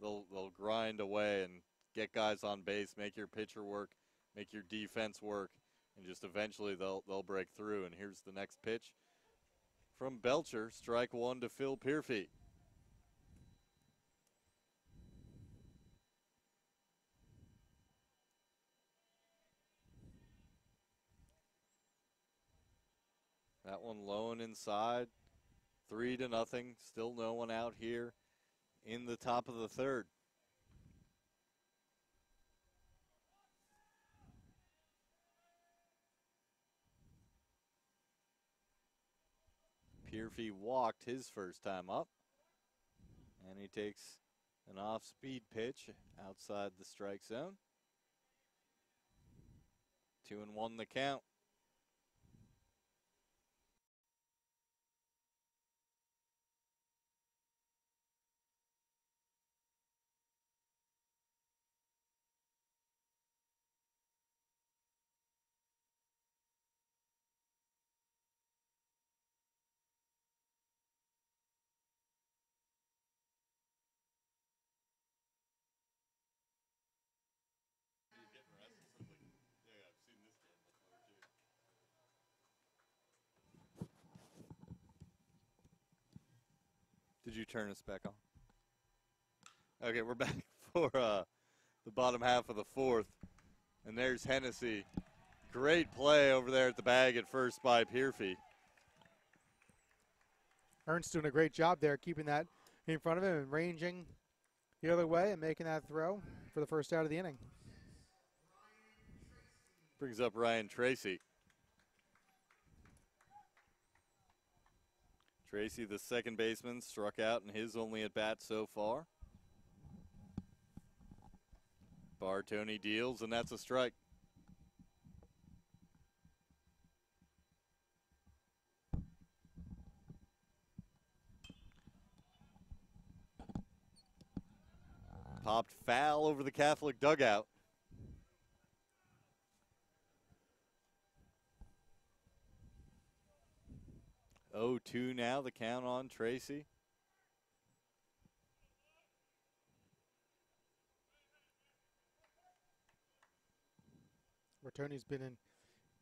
they'll grind away and get guys on base, make your pitcher work, make your defense work, and just eventually they'll break through. And here's the next pitch from Belcher, strike 1 to Phil Pierfy. That one low and inside, 3-0. Still no one out here in the top of the third. Pierfy walked his first time up, and he takes an off-speed pitch outside the strike zone. 2-1 the count. Did you turn us back on? Okay, we're back for the bottom half of the fourth. And there's Hennessy. Great play over there at the bag at first by Pierfy. Ernst doing a great job there, keeping that in front of him and ranging the other way and making that throw for the first out of the inning. Brings up Ryan Tracy. Tracy, the second baseman, struck out in his only at-bat so far. Bartoni deals, and that's a strike. Popped foul over the Catholic dugout. 0-2 now, the count on Tracy. Bertoni's been in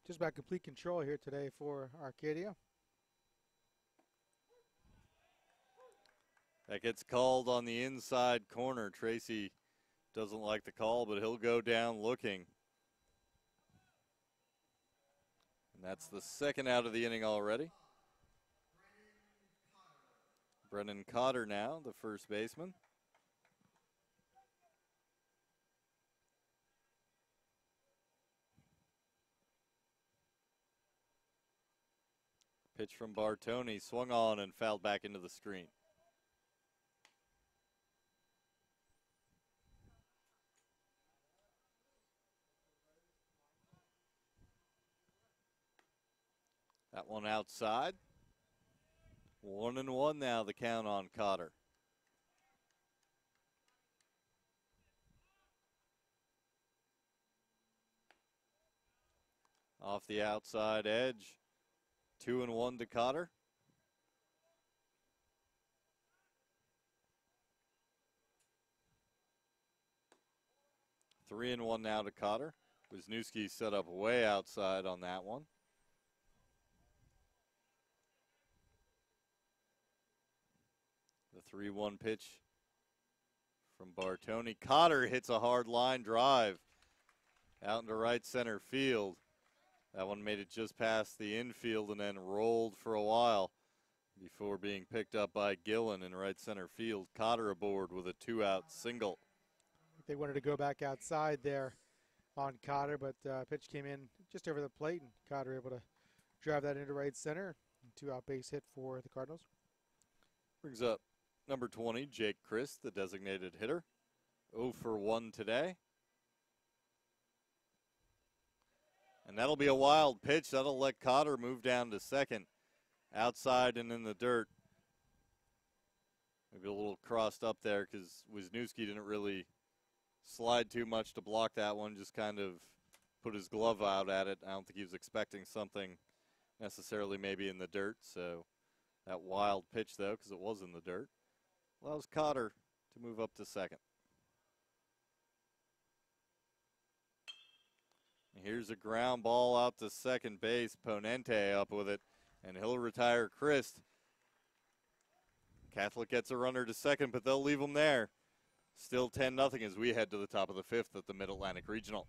just about complete control here today for Arcadia. That gets called on the inside corner. Tracy doesn't like the call, but he'll go down looking. And that's the second out of the inning already. Brennan Cotter now, the first baseman. Pitch from Bartoni, swung on and fouled back into the screen. That one outside. 1-1 now, the count on Cotter. Off the outside edge. 2-1 to Cotter. Three and one now to Cotter. Wisniewski set up way outside on that one. The 3-1 pitch from Bartoni. Cotter hits a hard line drive out into right center field. That one made it just past the infield and then rolled for a while. before being picked up by Gillen in right center field. Cotter aboard with a 2-out single. They wanted to go back outside there on Cotter, but pitch came in just over the plate, and Cotter able to drive that into right center. 2-out base hit for the Cardinals. Brings up number 20, Jake Christ, the designated hitter. 0 for 1 today. And that'll be a wild pitch. That'll let Cotter move down to second. Outside and in the dirt. Maybe a little crossed up there because Wisniewski didn't really slide too much to block that one. Just kind of put his glove out at it. I don't think he was expecting something necessarily maybe in the dirt. So that wild pitch, though, because it was in the dirt, allows Cotter to move up to second. Here's a ground ball out to second base. Ponente up with it, and he'll retire Christ. Catholic gets a runner to second, but they'll leave him there. Still 10-0 as we head to the top of the fifth at the Mid-Atlantic Regional.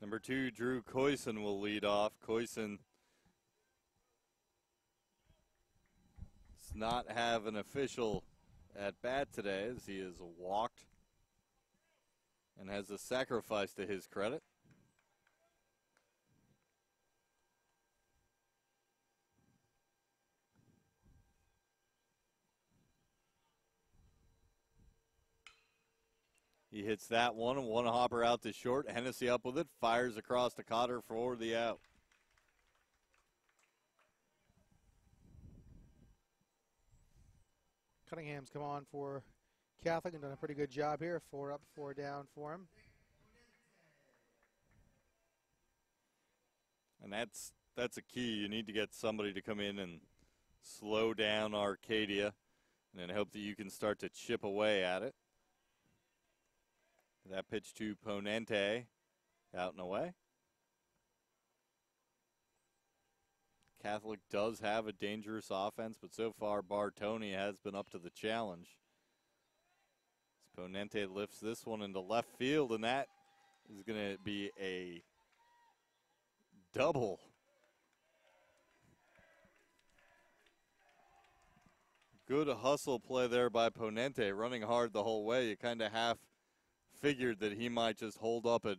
Number 2, Drew Koysen will lead off. Koysen does not have an official at bat today as he is walked and has a sacrifice to his credit. He hits that one, and one hopper out to short. Hennessy up with it, fires across to Cotter for the out. Cunningham's come on for Catholic and done a pretty good job here. 4 up, 4 down for him. And that's a key. You need to get somebody to come in and slow down Arcadia and then hope that you can start to chip away at it. That pitch to Ponente, out and away. Catholic does have a dangerous offense, but so far Bartoni has been up to the challenge. As Ponente lifts this one into left field, and that is going to be a double. Good hustle play there by Ponente, running hard the whole way. You kind of half figured that he might just hold up at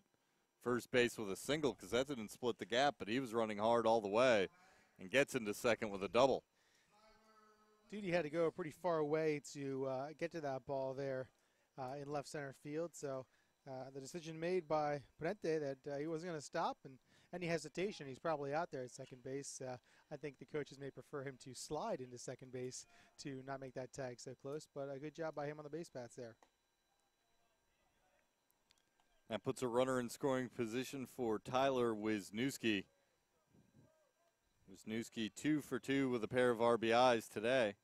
first base with a single because that didn't split the gap, but he was running hard all the way and gets into second with a double. Duty had to go pretty far away to get to that ball there in left center field. So the decision made by Ponente that he wasn't going to stop, and any hesitation, he's probably out there at second base. I think the coaches may prefer him to slide into second base to not make that tag so close, but a good job by him on the base paths there. That puts a runner in scoring position for Tyler Wisniewski. Wisniewski 2 for 2 with a pair of RBIs today.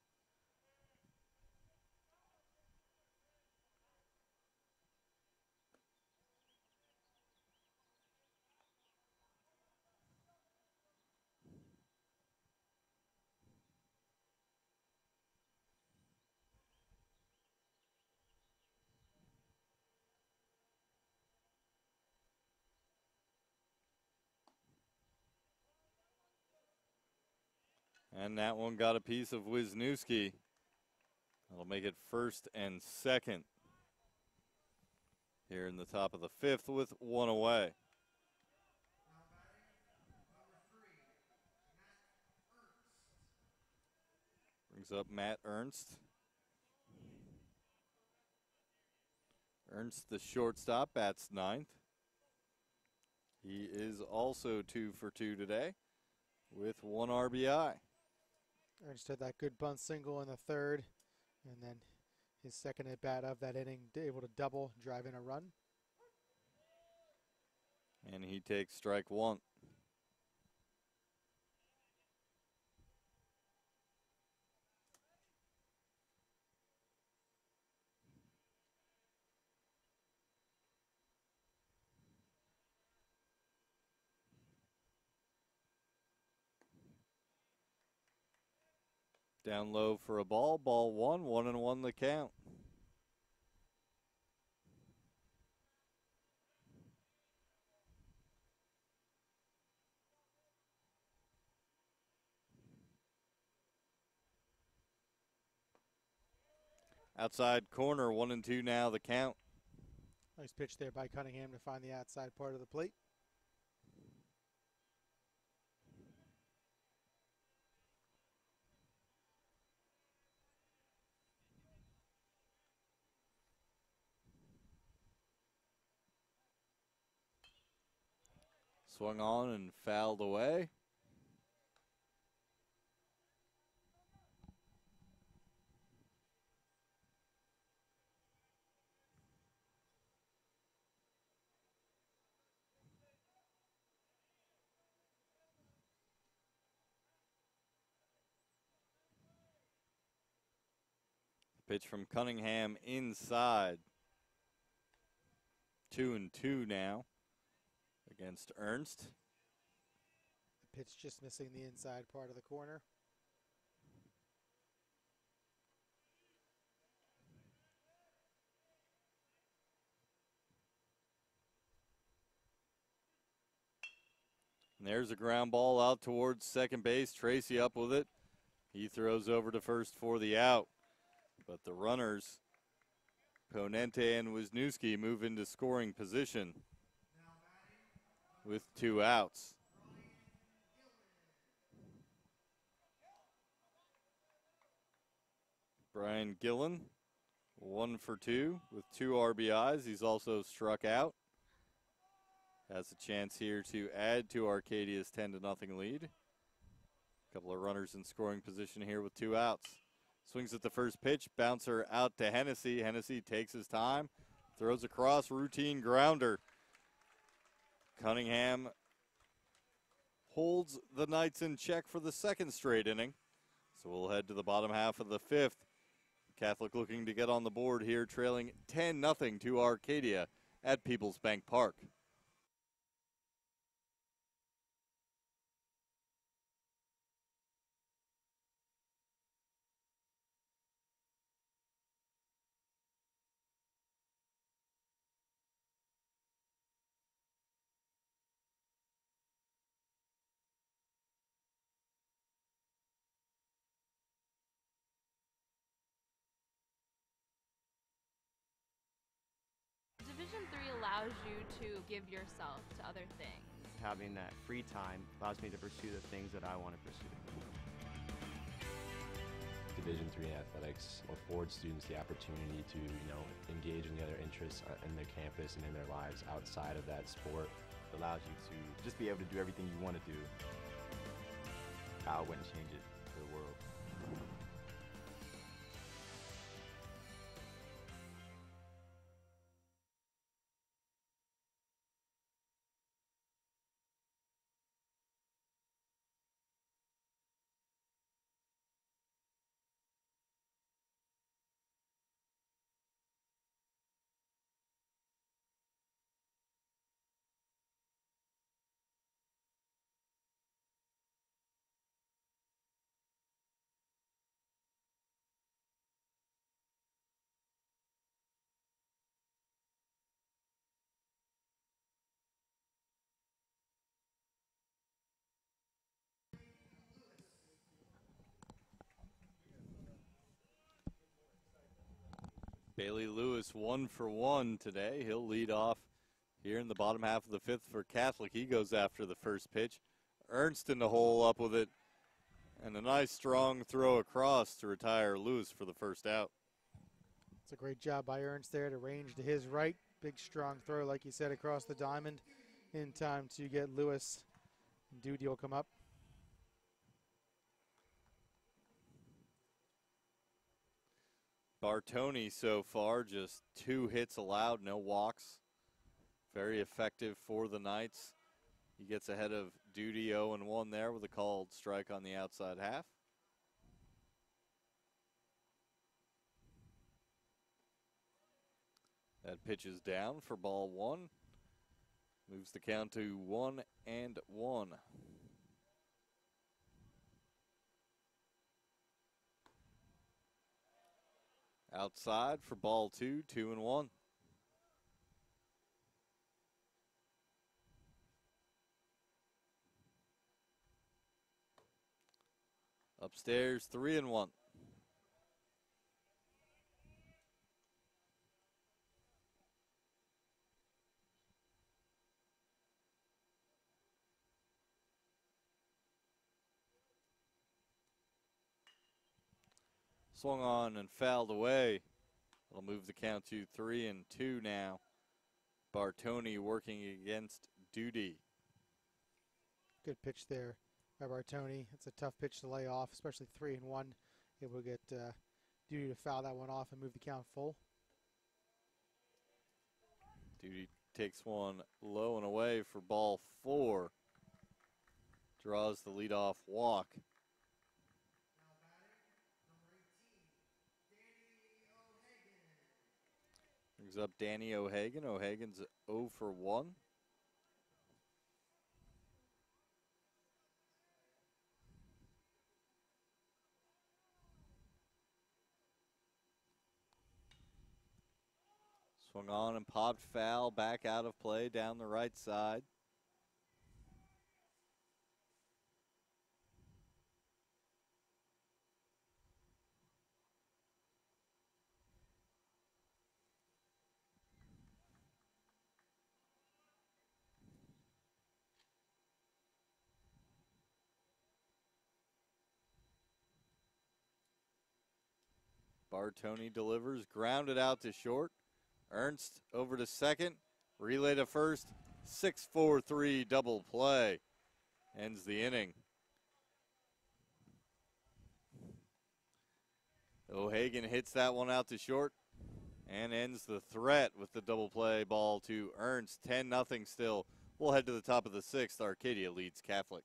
And that one got a piece of Wisniewski. That'll make it 1st and 2nd here in the top of the 5th with 1 away. Brings up Matt Ernst. Ernst, the shortstop, bats 9th. He is also 2 for 2 today with 1 RBI. Ernst had that good bunt single in the 3rd, and then his second at bat of that inning, able to double, drive in a run. And he takes strike 1. Down low for a ball. Ball 1, 1-1 the count. Outside corner, 1-2 now the count. Nice pitch there by Cunningham to find the outside part of the plate. Swung on and fouled away. Pitch from Cunningham inside. 2-2 now against Ernst. The pitch just missing the inside part of the corner. And there's a ground ball out towards second base. Tracy up with it. He throws over to first for the out. But the runners, Ponente and Wisniewski, move into scoring position with 2 outs. Brian Gillen, 1 for 2 with 2 RBIs. He's also struck out. Has a chance here to add to Arcadia's 10-0 lead. A couple of runners in scoring position here with 2 outs. Swings at the first pitch, bouncer out to Hennessy. Hennessy takes his time, throws across, routine grounder. Cunningham holds the Knights in check for the 2nd straight inning. So we'll head to the bottom half of the 5th. Catholic looking to get on the board here, trailing 10-0 to Arcadia at Peoples Bank Park. Division III allows you to give yourself to other things. Having that free time allows me to pursue the things that I want to pursue. Division III athletics affords students the opportunity to, engage in the other interests in their campus and in their lives outside of that sport. It allows you to just be able to do everything you want to do. I wouldn't change it for the world. Bailey Lewis 1 for 1 today. He'll lead off here in the bottom half of the fifth for Catholic. He goes after the first pitch. Ernst in the hole up with it. And a nice strong throw across to retire Lewis for the first out. It's a great job by Ernst there to range to his right. Big strong throw, like you said, across the diamond in time to get Lewis. Duty will come up. Bartoni so far, just 2 hits allowed, no walks. Very effective for the Knights. He gets ahead of Duty 0-1 there with a called strike on the outside half. That pitch is down for ball 1. Moves the count to 1-1. Outside for ball 2, 2-1. Upstairs, 3-1. Swung on and fouled away. It'll move the count to 3-2 now. Bartoni working against Duty. Good pitch there by Bartoni. It's a tough pitch to lay off, especially 3-1. It will get Duty to foul that one off and move the count full. Duty takes one low and away for ball 4. Draws the leadoff walk. Brings up Danny O'Hagan. O'Hagan's 0 for 1. Swung on and popped foul, back out of play down the right side. Bartoni delivers, grounded out to short. Ernst over to second, relay to first, 6-4-3 double play. Ends the inning. O'Hagan hits that one out to short and ends the threat with the double play ball to Ernst. 10-0 still. We'll head to the top of the sixth. Arcadia leads Catholic.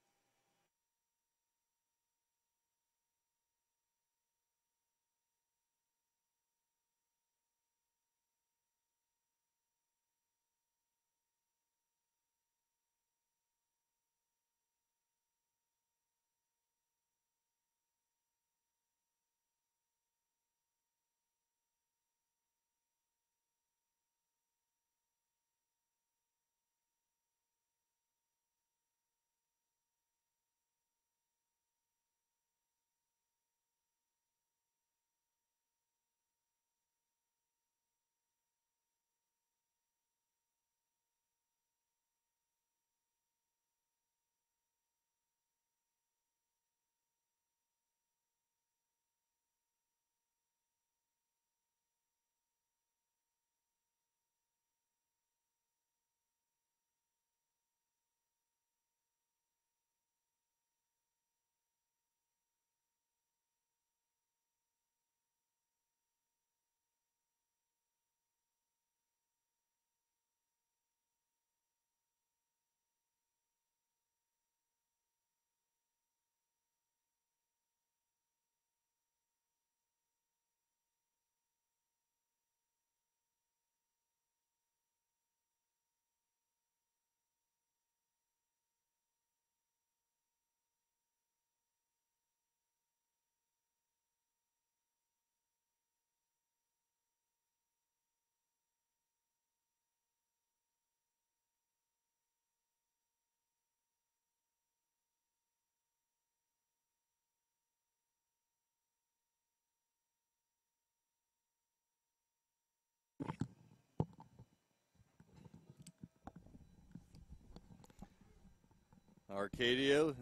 Arcadia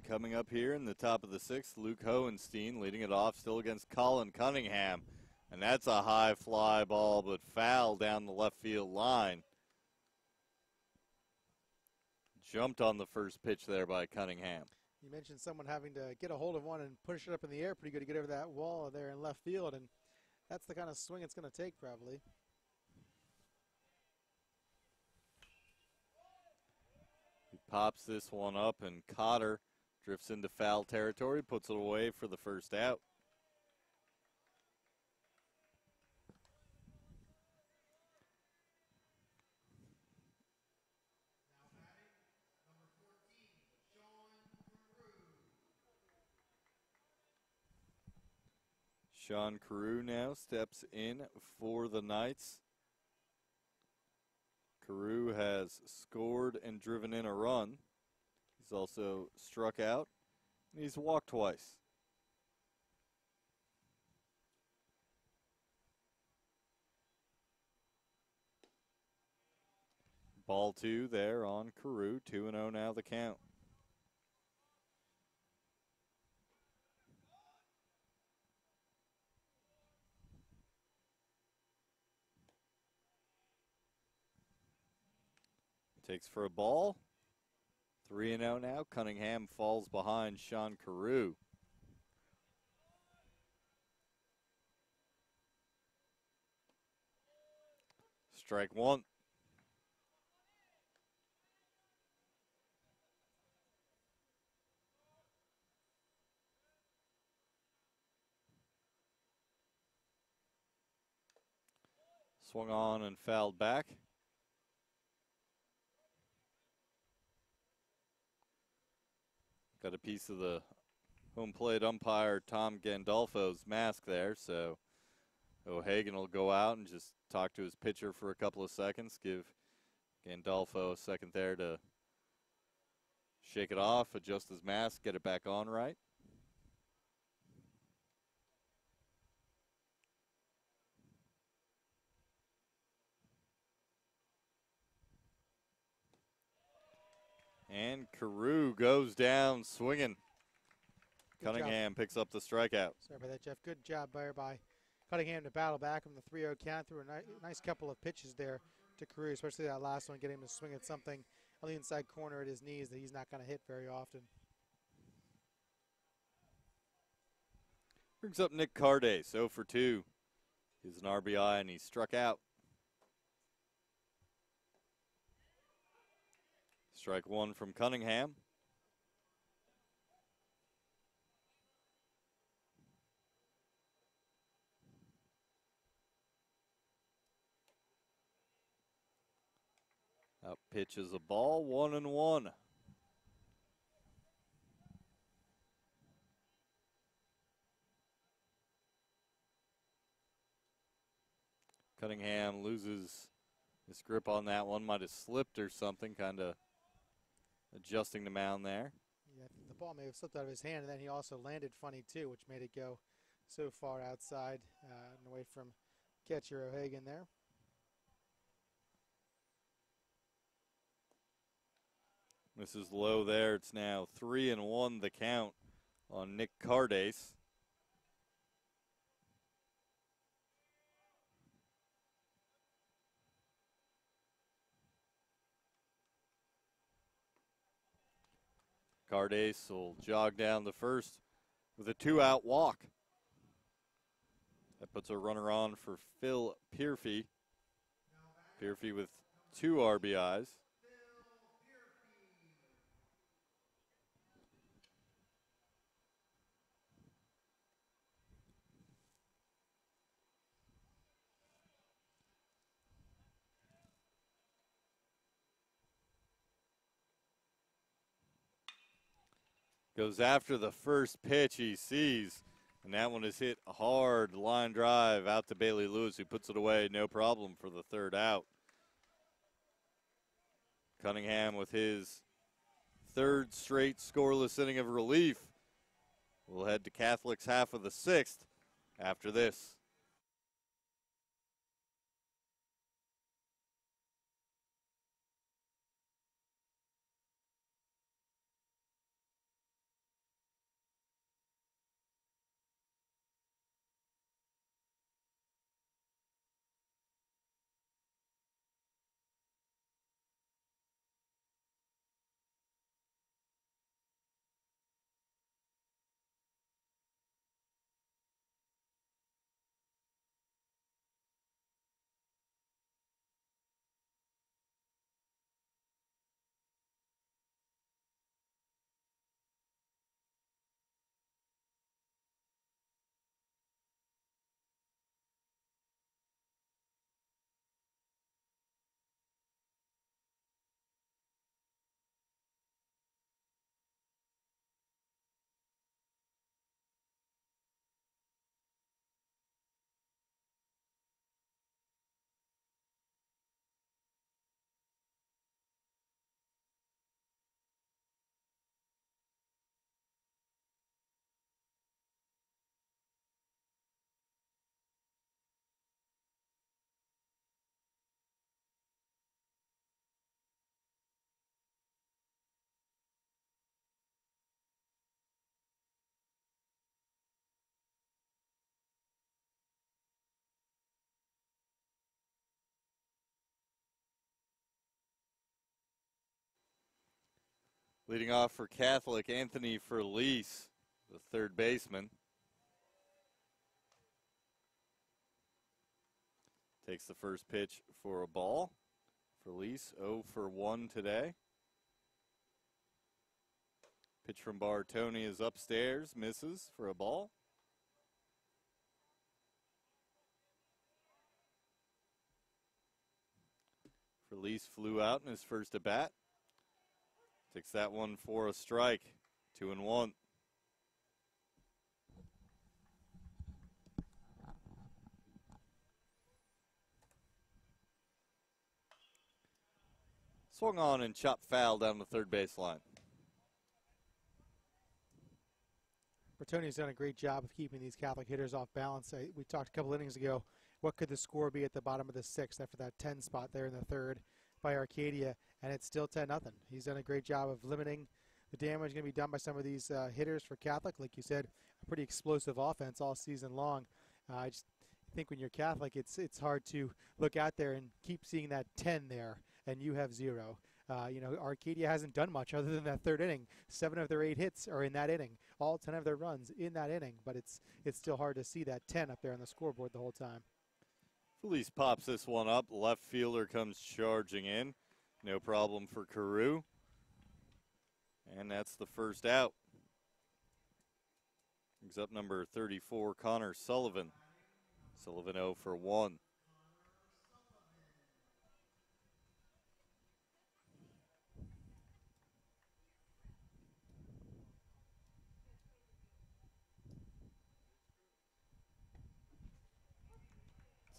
coming up here in the top of the sixth. Luke Hohenstein leading it off, still against Colin Cunningham. And that's a high fly ball, but foul down the left field line. Jumped on the first pitch there by Cunningham. You mentioned someone having to get a hold of one and push it up in the air pretty good to get over that wall there in left field, and that's the kind of swing it's going to take probably. He pops this one up, and Cotter drifts into foul territory, puts it away for the first out. Sean Carew now steps in for the Knights. Carew has scored and driven in a run. He's also struck out. He's walked twice. Ball 2 there on Carew. 2-0 now the count. Takes for a ball. 3-0 now. Cunningham falls behind Sean Carew. Strike one. Swung on and fouled back. Got a piece of the home plate umpire Tom Gandolfo's mask there, so O'Hagan will go out and just talk to his pitcher for a couple of seconds, give Gandolfo a second there to shake it off, adjust his mask, get it back on right. And Carew goes down swinging. Cunningham picks up the strikeout. Sorry about that, Jeff. Good job by Cunningham to battle back from the 3-0 count through a nice couple of pitches there to Carew, especially that last one, getting him to swing at something on the inside corner at his knees that he's not going to hit very often. Brings up Nick Cardace, 0 for 2. He's an RBI and he struck out. Strike one from Cunningham. Out pitches a ball, 1-1. Cunningham loses his grip on that one. Might have slipped or something, kind of adjusting the mound there. Yeah, the ball may have slipped out of his hand, and then he also landed funny too, which made it go so far outside and away from catcher O'Hagan there. This is low there. It's now 3-1 the count on Nick Cardace. Cardace will jog down the first with a 2-out walk. That puts a runner on for Phil Pierfy. Pierfy with 2 RBIs. Goes after the first pitch he sees, and that one is hit a hard line drive out to Bailey Lewis, who puts it away no problem for the 3rd out. Cunningham with his 3rd straight scoreless inning of relief will head to Catholic's half of the 6th after this. Leading off for Catholic, Anthony Furlise, the third baseman. Takes the first pitch for a ball. Furlise 0 for 1 today. Pitch from Bartoni is upstairs, misses for a ball. Furlise flew out in his first at bat. Takes that one for a strike. 2-1. Swung on and chopped foul down the third baseline. Bertoni's done a great job of keeping these Catholic hitters off balance. We talked a couple innings ago, what could the score be at the bottom of the sixth after that 10 spot there in the third by Arcadia, and it's still 10-0. He's done a great job of limiting the damage going to be done by some of these hitters for Catholic. Like you said, a pretty explosive offense all season long. I just think when you're Catholic, it's hard to look out there and keep seeing that 10 there, and you have 0. Arcadia hasn't done much other than that third inning. 7 of their 8 hits are in that inning. All 10 of their runs in that inning, but it's still hard to see that 10 up there on the scoreboard the whole time. Felice pops this one up. Left fielder comes charging in. No problem for Carew. And that's the first out. Brings up number 34, Connor Sullivan. Sullivan 0 for 1.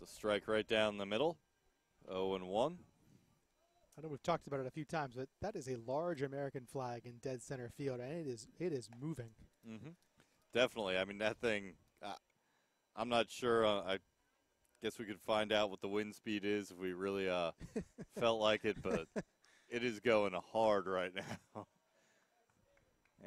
It's a strike right down the middle. 0-1. I know we've talked about it a few times, but that is a large American flag in dead center field, and it is moving. Mm-hmm. Definitely. I mean, that thing, I'm not sure. I guess we could find out what the wind speed is if we really felt like it, but it is going hard right now.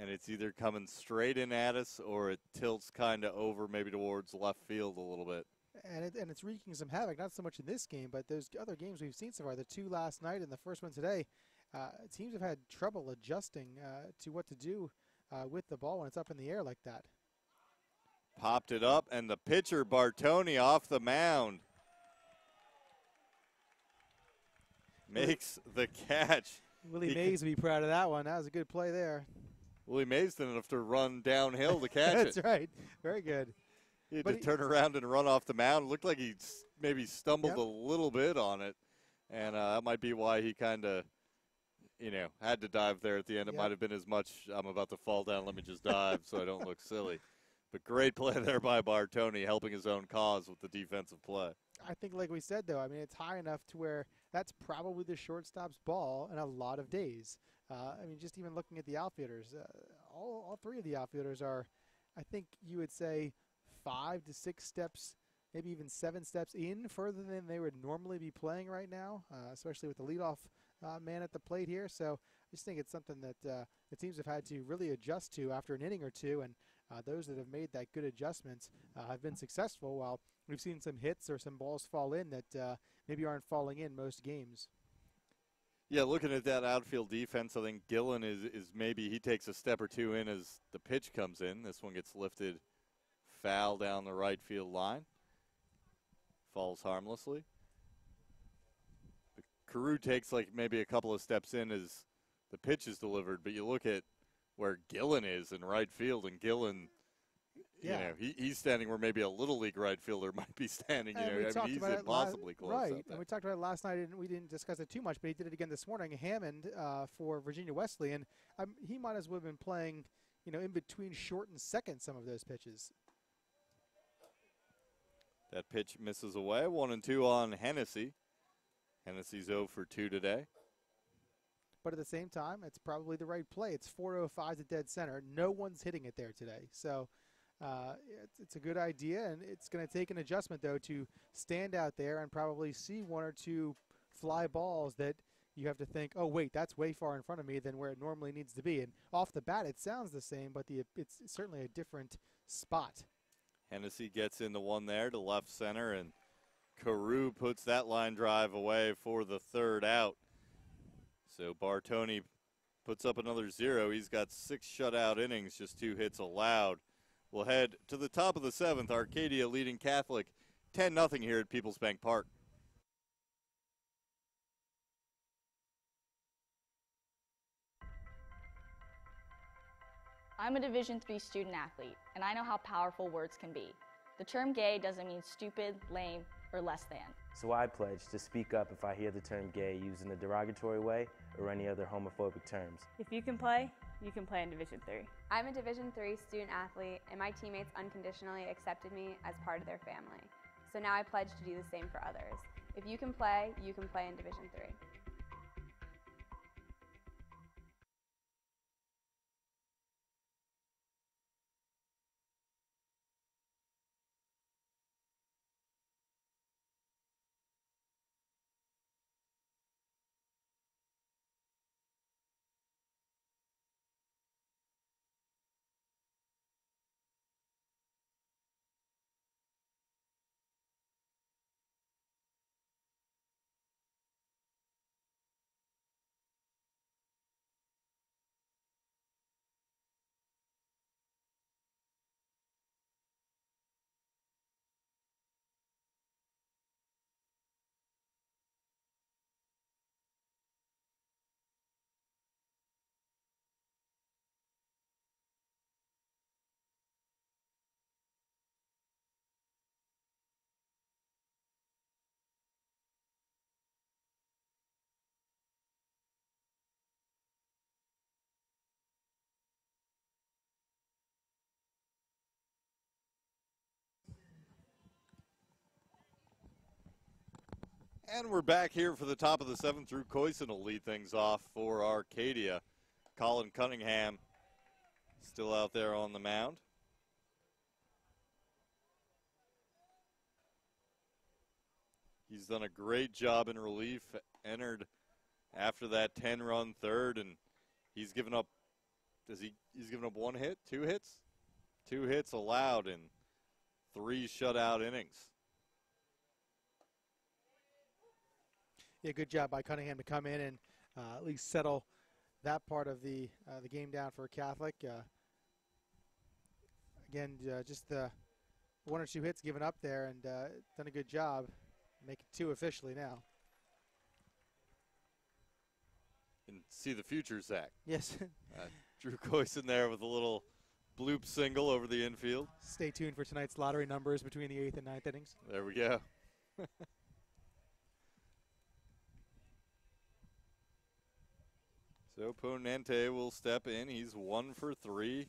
And it's either coming straight in at us or it tilts kind of over maybe towards left field a little bit. And it's wreaking some havoc, not so much in this game, but those other games we've seen so far, the 2 last night and the first one today, teams have had trouble adjusting to what to do with the ball when it's up in the air like that. Popped it up, and the pitcher, Bartoni, off the mound. Makes the catch. Willie Mays would be proud of that one. That was a good play there. Willie Mays didn't have to run downhill to catch it. That's right. Very good. He had to turn around and run off the mound. It looked like he maybe stumbled a little bit on it, and that might be why he kind of, had to dive there at the end. It might have been as much, I'm about to fall down, let me just dive so I don't look silly. But great play there by Bartoni, helping his own cause with the defensive play. I think, like we said, though, I mean, it's high enough to where that's probably the shortstop's ball in a lot of days. Just even looking at the outfielders, all 3 of the outfielders are, I think you would say, 5 to 6 steps, maybe even 7 steps in further than they would normally be playing right now, especially with the leadoff man at the plate here. So I just think it's something that the teams have had to really adjust to after an inning or two, and those that have made that good adjustments have been successful, while we've seen some hits or some balls fall in that maybe aren't falling in most games. Yeah, looking at that outfield defense, I think Gillen is maybe he takes a step or 2 in as the pitch comes in. This one gets lifted foul down the right field line. Falls harmlessly. Carew takes maybe a couple of steps in as the pitch is delivered, but you look at where Gillen is in right field, and Gillen, he's standing where maybe a little league right fielder might be standing. He's impossibly close. Right, and we talked about it last night, and we didn't discuss it too much, but he did it again this morning. Hammond for Virginia Wesley, and he might as well have been playing, in between short and second some of those pitches. That pitch misses away. 1-2 on Hennessy. Hennessy's 0 for 2 today. But at the same time, it's probably the right play. It's 405 to dead center. No one's hitting it there today. So it's a good idea, and it's going to take an adjustment, though, to stand out there and probably see 1 or 2 fly balls that you have to think, oh, wait, that's way far in front of me than where it normally needs to be. And off the bat, it sounds the same, but it's certainly a different spot. Hennessy gets in the one there to left center, and Carew puts that line drive away for the third out. So Bartoni puts up another 0. He's got 6 shutout innings, just 2 hits allowed. We'll head to the top of the 7th. Arcadia leading Catholic 10-0 here at Peoples Bank Park. I'm a Division III student athlete, and I know how powerful words can be. The term gay doesn't mean stupid, lame, or less than. So I pledge to speak up if I hear the term gay used in a derogatory way or any other homophobic terms. If you can play in Division III. I'm a Division III student athlete, and my teammates unconditionally accepted me as part of their family. So now I pledge to do the same for others. If you can play in Division III. And we're back here for the top of the 7th. Drew Coyson will lead things off for Arcadia. Colin Cunningham still out there on the mound. He's done a great job in relief, entered after that 10-run third, and he's given up, he's given up 1 hit, 2 hits? 2 hits allowed in 3 shutout innings. Yeah, good job by Cunningham to come in and at least settle that part of the game down for Catholic. Again, just the 1 or 2 hits given up there, and done a good job. Making 2 officially now. And see the future, Zach. Yes. Drew Coyson there with a little bloop single over the infield. Stay tuned for tonight's lottery numbers between the 8th and 9th innings. There we go. So Ponente will step in. He's 1 for 3.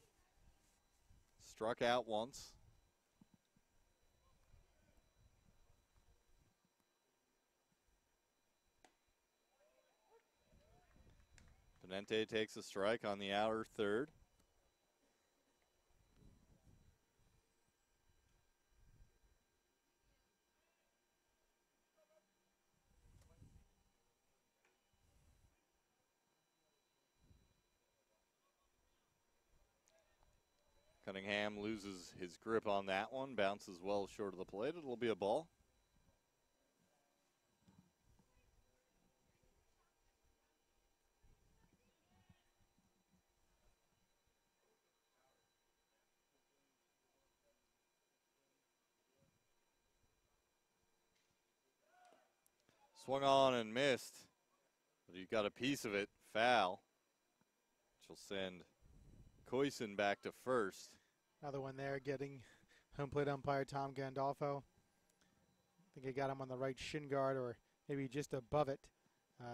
Struck out once. Ponente takes a strike on the outer third. Cunningham loses his grip on that one, bounces well short of the plate. It'll be a ball. Swung on and missed, but he got a piece of it, foul, which will send Coyson back to first. Another one there getting home plate umpire Tom Gandolfo. I think he got him on the right shin guard or maybe just above it.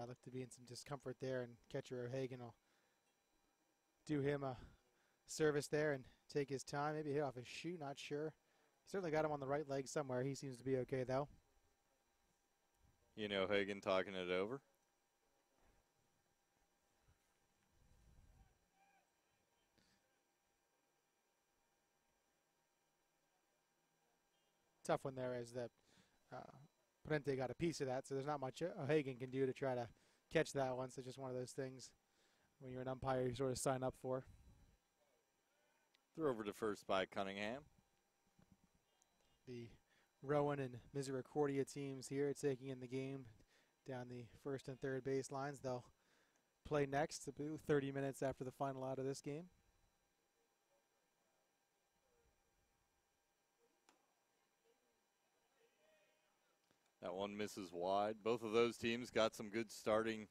Looked to be in some discomfort there, and catcher O'Hagan will do him a service there and take his time. Maybe hit off his shoe, not sure. Certainly got him on the right leg somewhere. He seems to be okay, though. You know, O'Hagan talking it over. Tough one there as that Ponente got a piece of that, so there's not much O'Hagan can do to try to catch that one. So just one of those things when you're an umpire you sort of sign up for. Throw over to first by Cunningham. The Rowan and Misericordia teams here taking in the game down the first and third base lines. They'll play next, about 30 minutes after the final out of this game. That one misses wide. Both of those teams got some good starting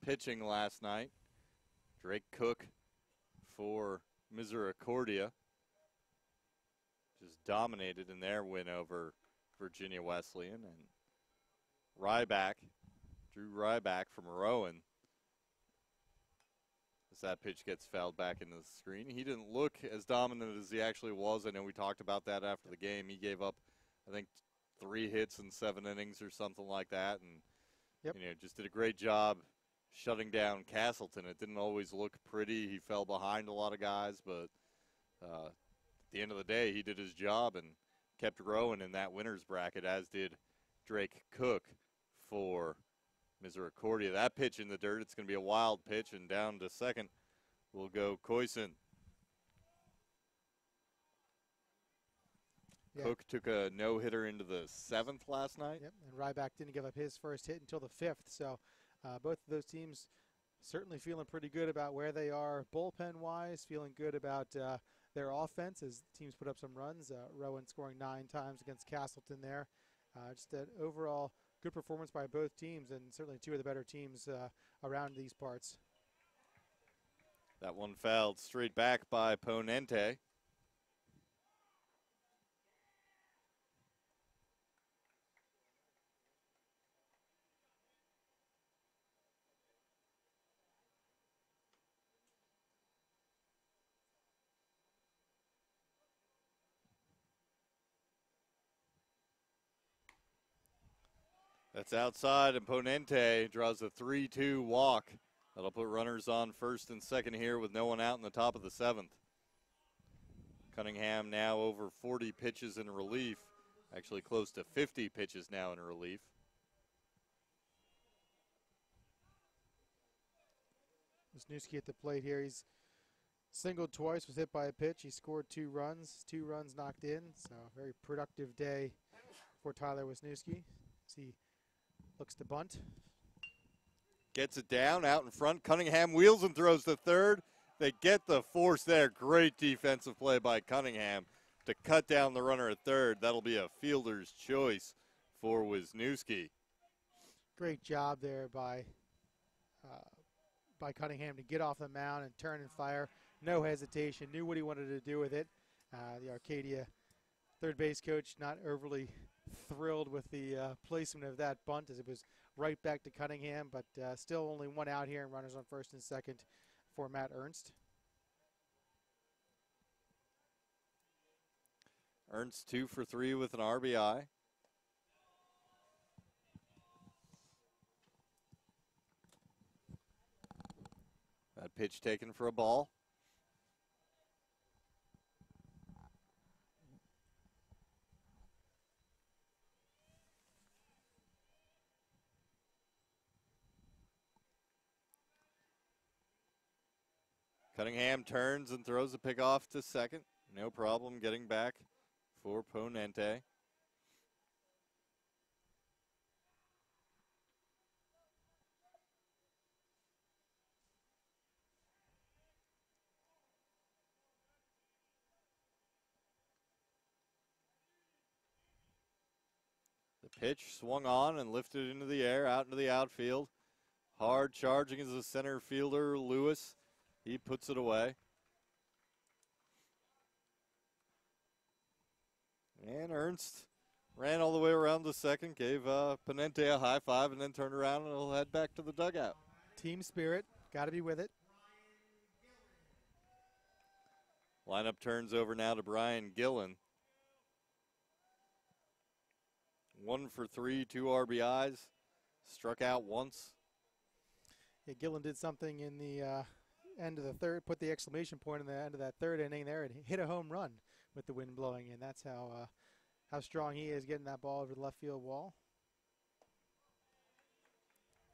pitching last night. Drake Cook for Misericordia just dominated in their win over Virginia Wesleyan. And Drew Ryback from Rowan, as that pitch gets fouled back into the screen. He didn't look as dominant as he actually was. I know we talked about that after the game. He gave up, I think, 3 hits in 7 innings or something like that, and just did a great job shutting down Castleton. It didn't always look pretty. He fell behind a lot of guys, but at the end of the day, he did his job and kept Rowan in that winner's bracket, as did Drake Cook for Misericordia. That pitch in the dirt, it's going to be a wild pitch, and down to second will go Coyson. Yeah. Cook took a no-hitter into the 7th last night. Yep, and Ryback didn't give up his first hit until the 5th. So both of those teams certainly feeling pretty good about where they are bullpen-wise, feeling good about their offense as teams put up some runs. Rowan scoring 9 times against Castleton there. Just an overall good performance by both teams, and certainly 2 of the better teams around these parts. That one fouled straight back by Ponente. That's outside, and Ponente draws a 3-2 walk. That'll put runners on first and second here with no one out in the top of the 7th. Cunningham now over 40 pitches in relief. Actually close to 50 pitches now in relief. Wisniewski at the plate here. He's singled twice, was hit by a pitch. He scored 2 runs, 2 runs knocked in. So a very productive day for Tyler Wisniewski. He looks to bunt. Gets it down out in front. Cunningham wheels and throws to third. They get the force there. Great defensive play by Cunningham to cut down the runner at third. That'll be a fielder's choice for Wisniewski. Great job there by Cunningham to get off the mound and turn and fire. No hesitation. Knew what he wanted to do with it. The Arcadia third base coach not overly thrilled with the placement of that bunt, as it was right back to Cunningham, but still only 1 out here and runners on first and second for Matt Ernst. Ernst 2 for 3 with an RBI. That pitch taken for a ball. Cunningham turns and throws a pick off to second. No problem getting back for Ponente. The pitch swung on and lifted into the air, out into the outfield. Hard charging is the center fielder, Lewis. He puts it away. And Ernst ran all the way around the second, gave Ponente a high five, and then turned around and he'll head back to the dugout. Team spirit, got to be with it. Lineup turns over now to Brian Gillen. 1 for 3, 2 RBIs, struck out once. Yeah, Gillen did something in the end of the third, put the exclamation point in the end of that third inning there, and hit a home run with the wind blowing in. That's how strong he is, getting that ball over the left field wall.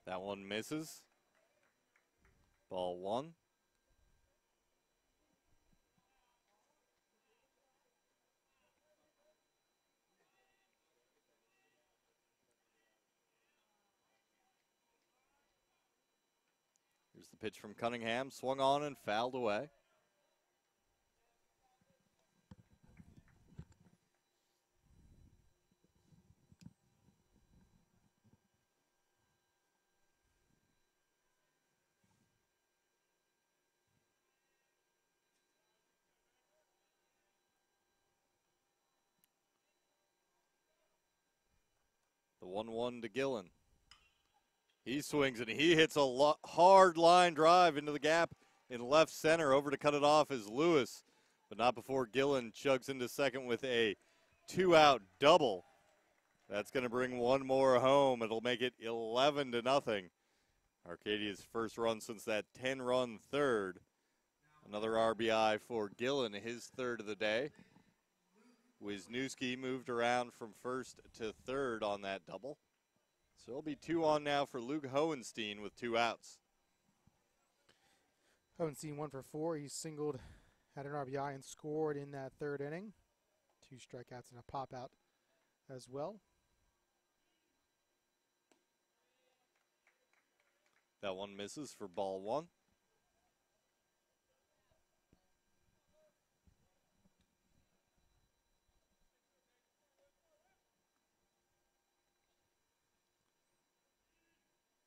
That one misses. Ball 1. Here's the pitch from Cunningham, swung on and fouled away. The 1-1 to Gillen. He swings and he hits a hard line drive into the gap in left center. Over to cut it off is Lewis, but not before Gillen chugs into second with a 2-out double. That's going to bring one more home. It'll make it 11-0. Arcadia's first run since that 10-run third. Another RBI for Gillen, his third of the day. Wisniewski moved around from first to third on that double. So it'll be 2 on now for Luke Hohenstein with 2 outs. Hohenstein 1 for 4. He singled, had an RBI, and scored in that third inning. 2 strikeouts and a pop out as well. That one misses for ball 1.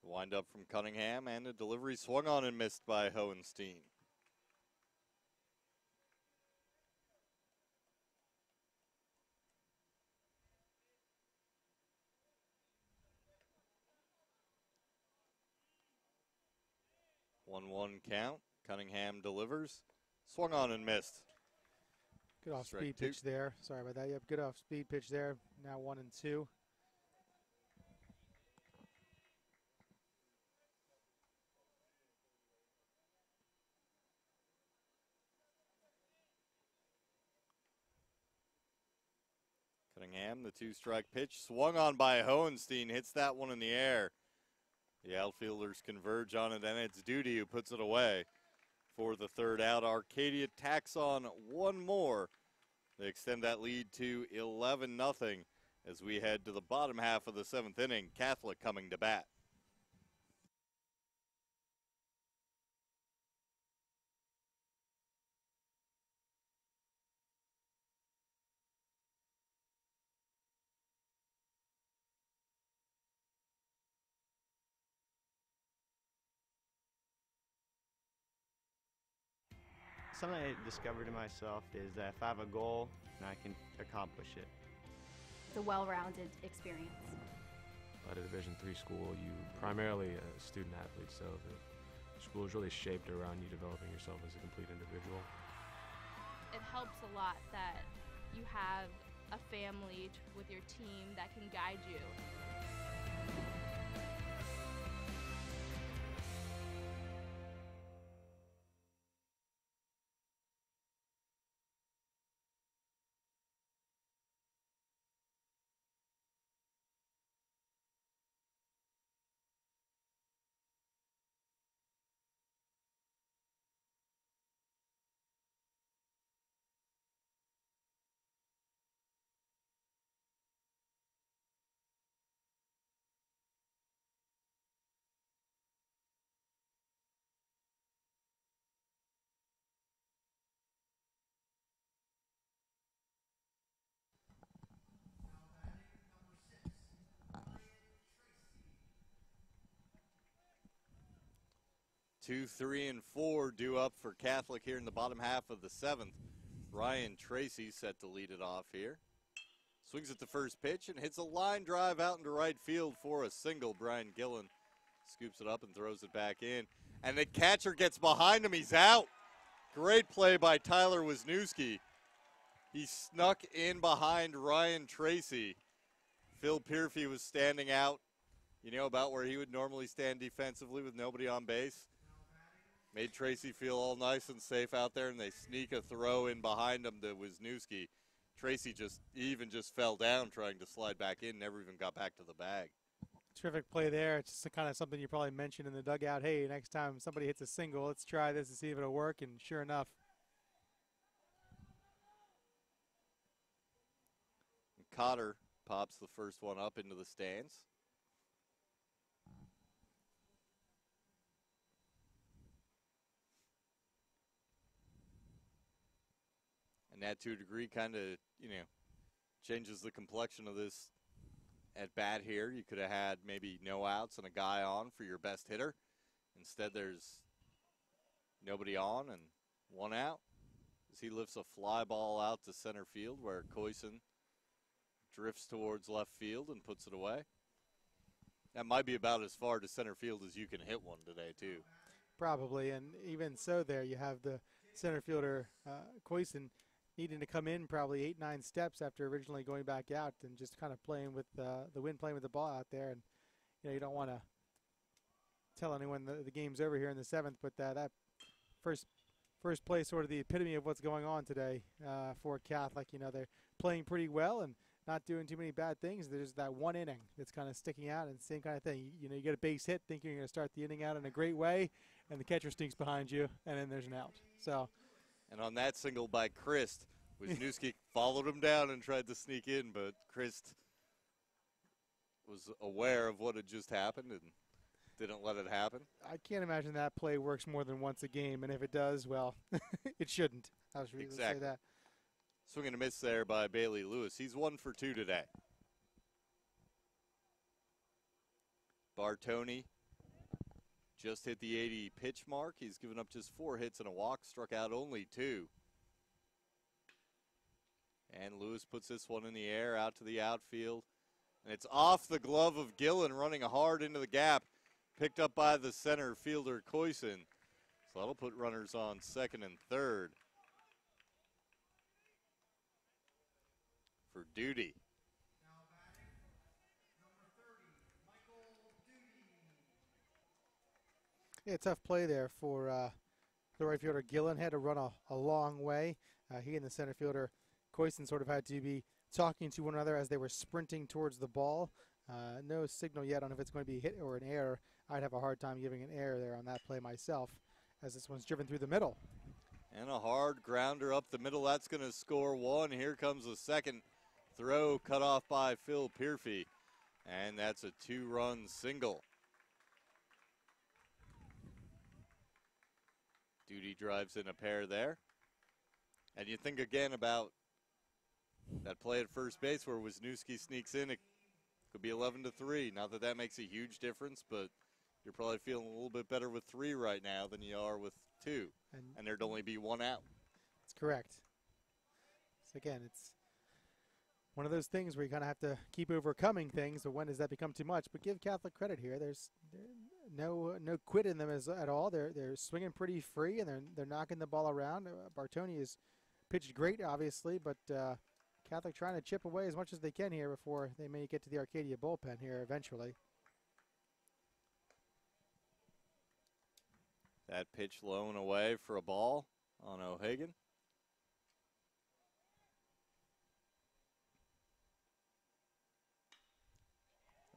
The windup from Cunningham and a delivery swung on and missed by Hohenstein. One count. Cunningham delivers. Swung on and missed. Good off Strike speed 2. pitch there. Sorry about that. Yep, good off speed pitch there. Now 1-2. Cunningham, the 2-strike pitch, swung on by Hohenstein, hits that one in the air. The outfielders converge on it, and it's Duty who puts it away for the third out. Arcadia tacks on one more. They extend that lead to 11-0 as we head to the bottom half of the 7th inning. Catholic coming to bat. Something I discovered in myself is that if I have a goal, then I can accomplish it. It's a well-rounded experience. At a Division III school, you primarily a student athlete, so the school is really shaped around you developing yourself as a complete individual. It helps a lot that you have a family with your team that can guide you. Two, 3, and 4 due up for Catholic here in the bottom half of the 7th. Ryan Tracy set to lead it off here. Swings at the first pitch and hits a line drive out into right field for a single. Brian Gillen scoops it up and throws it back in. And the catcher gets behind him. He's out. Great play by Tyler Wisniewski. He snuck in behind Ryan Tracy. Phil Pierfy was standing out, about where he would normally stand defensively with nobody on base. Made Tracy feel all nice and safe out there, and they sneak a throw in behind him to Wisniewski. Tracy just fell down trying to slide back in, never even got back to the bag. Terrific play there. It's just kind of something you probably mentioned in the dugout. Hey, next time somebody hits a single, let's try this and see if it'll work, and sure enough. And Cotter pops the first one up into the stands. that to a degree kind of, changes the complexion of this at bat here. You could have had maybe no outs and a guy on for your best hitter. Instead, there's nobody on and one out as he lifts a fly ball out to center field where Koysen drifts towards left field and puts it away. That might be about as far to center field as you can hit one today, too. Probably, and even so there, you have the center fielder, Koysen, needing to come in probably 8-9 steps after originally going back out and just kind of playing with the wind, playing with the ball out there. And, you don't want to tell anyone the game's over here in the 7th, but that first play sort of the epitome of what's going on today for Catholic. They're playing pretty well and not doing too many bad things. There's that one inning that's kind of sticking out, and same kind of thing. You get a base hit thinking you're going to start the inning out in a great way, and the catcher sneaks behind you, and then there's an out. So, and on that single by Christ, Wisniewski followed him down and tried to sneak in, but Christ was aware of what had just happened and didn't let it happen. I can't imagine that play works more than once a game, and if it does, well, it shouldn't. I was really exactly. say that. Swing and a miss there by Bailey Lewis. He's 1 for 2 today. Bartoni just hit the 80 pitch mark. He's given up just 4 hits and a walk, struck out only 2. And Lewis puts this one in the air out to the outfield. And it's off the glove of Gillen, running hard into the gap. Picked up by the center fielder, Koysen. So that'll put runners on second and third for Duty. Yeah, tough play there for the right fielder. Gillen had to run a long way. He and the center fielder, Koysen, sort of had to be talking to one another as they were sprinting towards the ball. No signal yet on if it's going to be a hit or an error. I'd have a hard time giving an error there on that play myself, as this one's driven through the middle. And a hard grounder up the middle. That's going to score 1. Here comes the second throw, cut off by Phil Pierfy. And that's a 2-run single. Duty drives in a pair there. And you think again about that play at first base where Wisniewski sneaks in. It could be 11-3. Not that that makes a huge difference, but you're probably feeling a little bit better with 3 right now than you are with 2. And there'd only be 1 out. That's correct. So again, it's one of those things where you kind of have to keep overcoming things, but when does that become too much? But give Catholic credit here. There's no quit in them at all. They're swinging pretty free, and they're knocking the ball around. Bartoni has pitched great, obviously, but Catholic trying to chip away as much as they can here before they may get to the Arcadia bullpen here eventually. That pitch low and away for a ball on O'Hagan.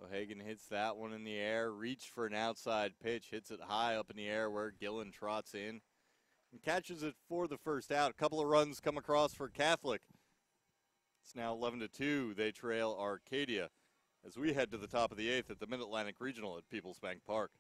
O'Hagan hits that one in the air, reached for an outside pitch, hits it high up in the air where Gillen trots in and catches it for the first out. A couple of runs come across for Catholic. It's now 11-2. They trail Arcadia as we head to the top of the 8th at the Mid-Atlantic Regional at Peoples Bank Park.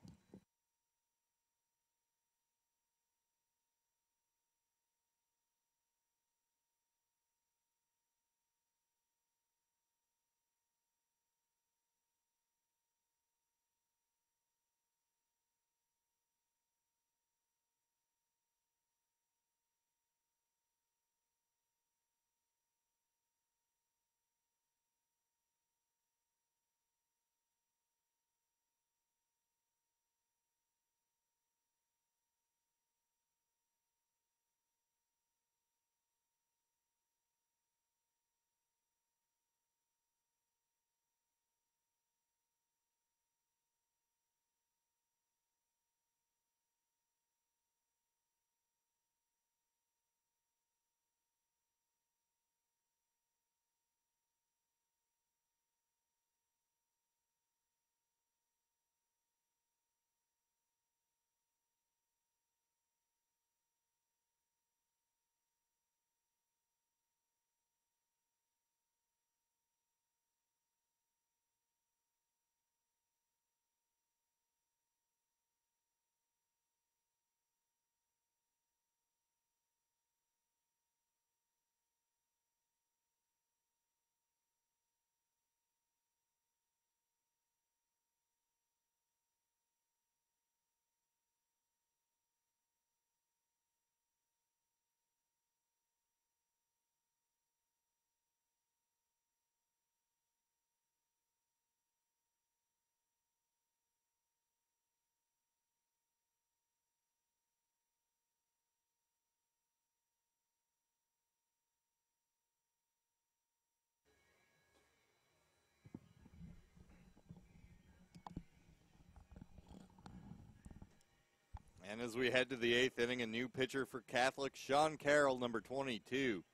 And as we head to the 8th inning, a new pitcher for Catholic, Sean Carroll, number 22.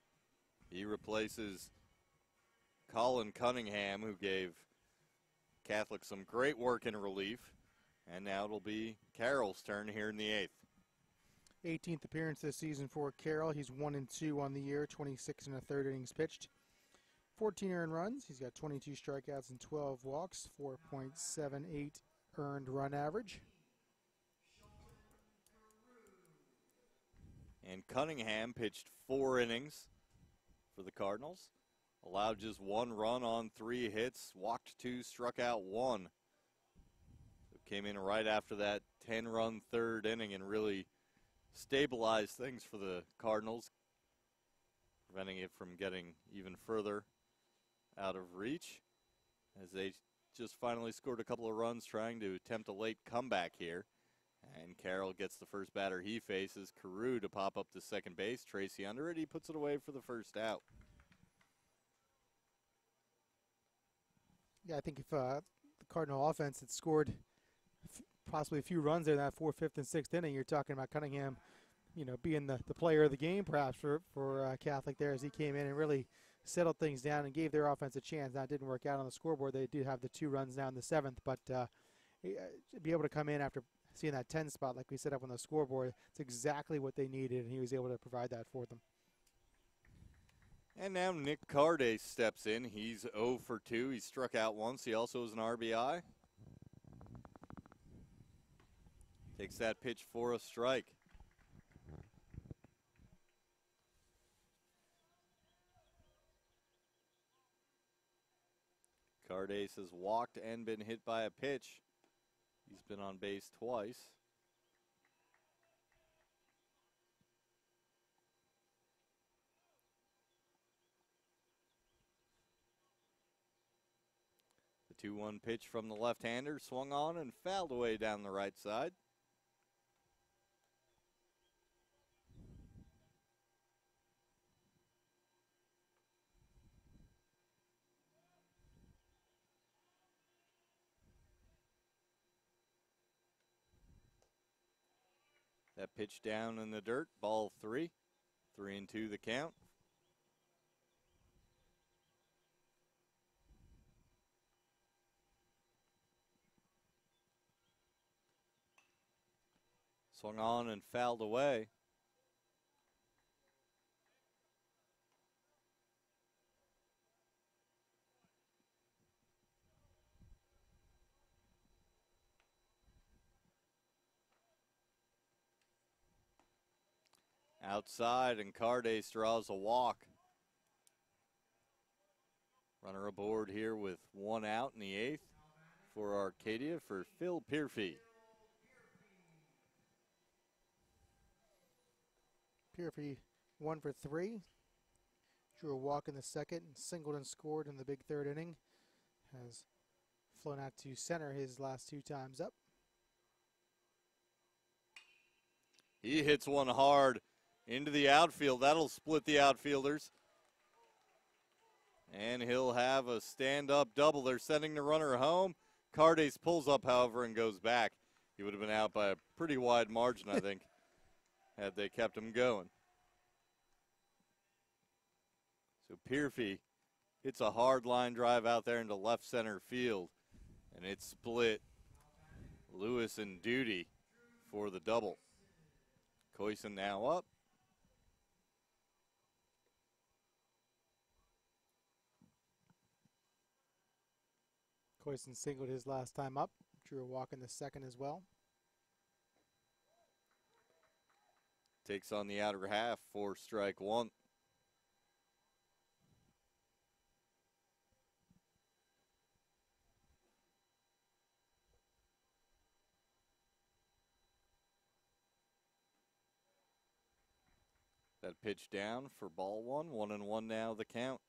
He replaces Colin Cunningham, who gave Catholic some great work in relief. And now it'll be Carroll's turn here in the 8th. 18th appearance this season for Carroll. He's 1-2 on the year, 26 1/3 innings pitched. 14 earned runs. He's got 22 strikeouts and 12 walks, 4.78 earned run average. And Cunningham pitched 4 innings for the Cardinals. Allowed just 1 run on 3 hits, walked 2, struck out 1. So came in right after that 10-run 3rd inning and really stabilized things for the Cardinals, preventing it from getting even further out of reach as they just finally scored a couple of runs trying to attempt a late comeback here. And Carroll gets the first batter he faces, Carew, to pop up to second base. Tracy under it. He puts it away for the first out. Yeah, I think if the Cardinal offense had scored possibly a few runs there in that 4th, 5th, and 6th inning, you're talking about Cunningham, being the player of the game perhaps for Catholic there, as he came in and really settled things down and gave their offense a chance. That didn't work out on the scoreboard. They did have the 2 runs now in the 7th, but to be able to come in after seeing that 10 spot like we set up on the scoreboard, it's exactly what they needed, and he was able to provide that for them. And now Nick Carday steps in. He's 0 for 2. He struck out once. He also was an RBI. Takes that pitch for a strike. Carday has walked and been hit by a pitch. He's been on base twice. The 2-1 pitch from the left-hander swung on and fouled away down the right side. That pitch down in the dirt, ball 3. 3-2 the count. Swung on and fouled away. Outside, and Carday draws a walk. Runner aboard here with 1 out in the 8th for Arcadia for Phil Pierfy. Pierfy 1 for 3. Drew a walk in the 2nd and singled and scored in the big 3rd inning. Has flown out to center his last 2 times up. He hits one hard into the outfield. That'll split the outfielders. And he'll have a stand-up double. They're sending the runner home. Cardes pulls up, however, and goes back. He would have been out by a pretty wide margin, I think, had they kept him going. So Pierfy hits a hard line drive out there into left center field. And it split Lewis and Duty for the double. Coyson now up. Coyson singled his last time up. Drew a walk in the 2nd as well. Takes on the outer half for strike 1. That pitch down for ball 1. 1-1 now the count.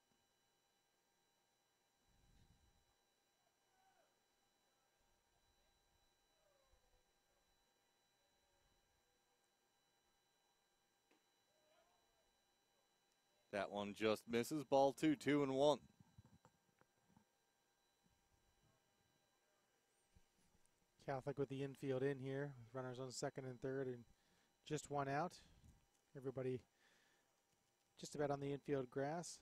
That one just misses. Ball 2, 2-1. Catholic with the infield in here, with runners on second and third, and just one out. Everybody just about on the infield grass.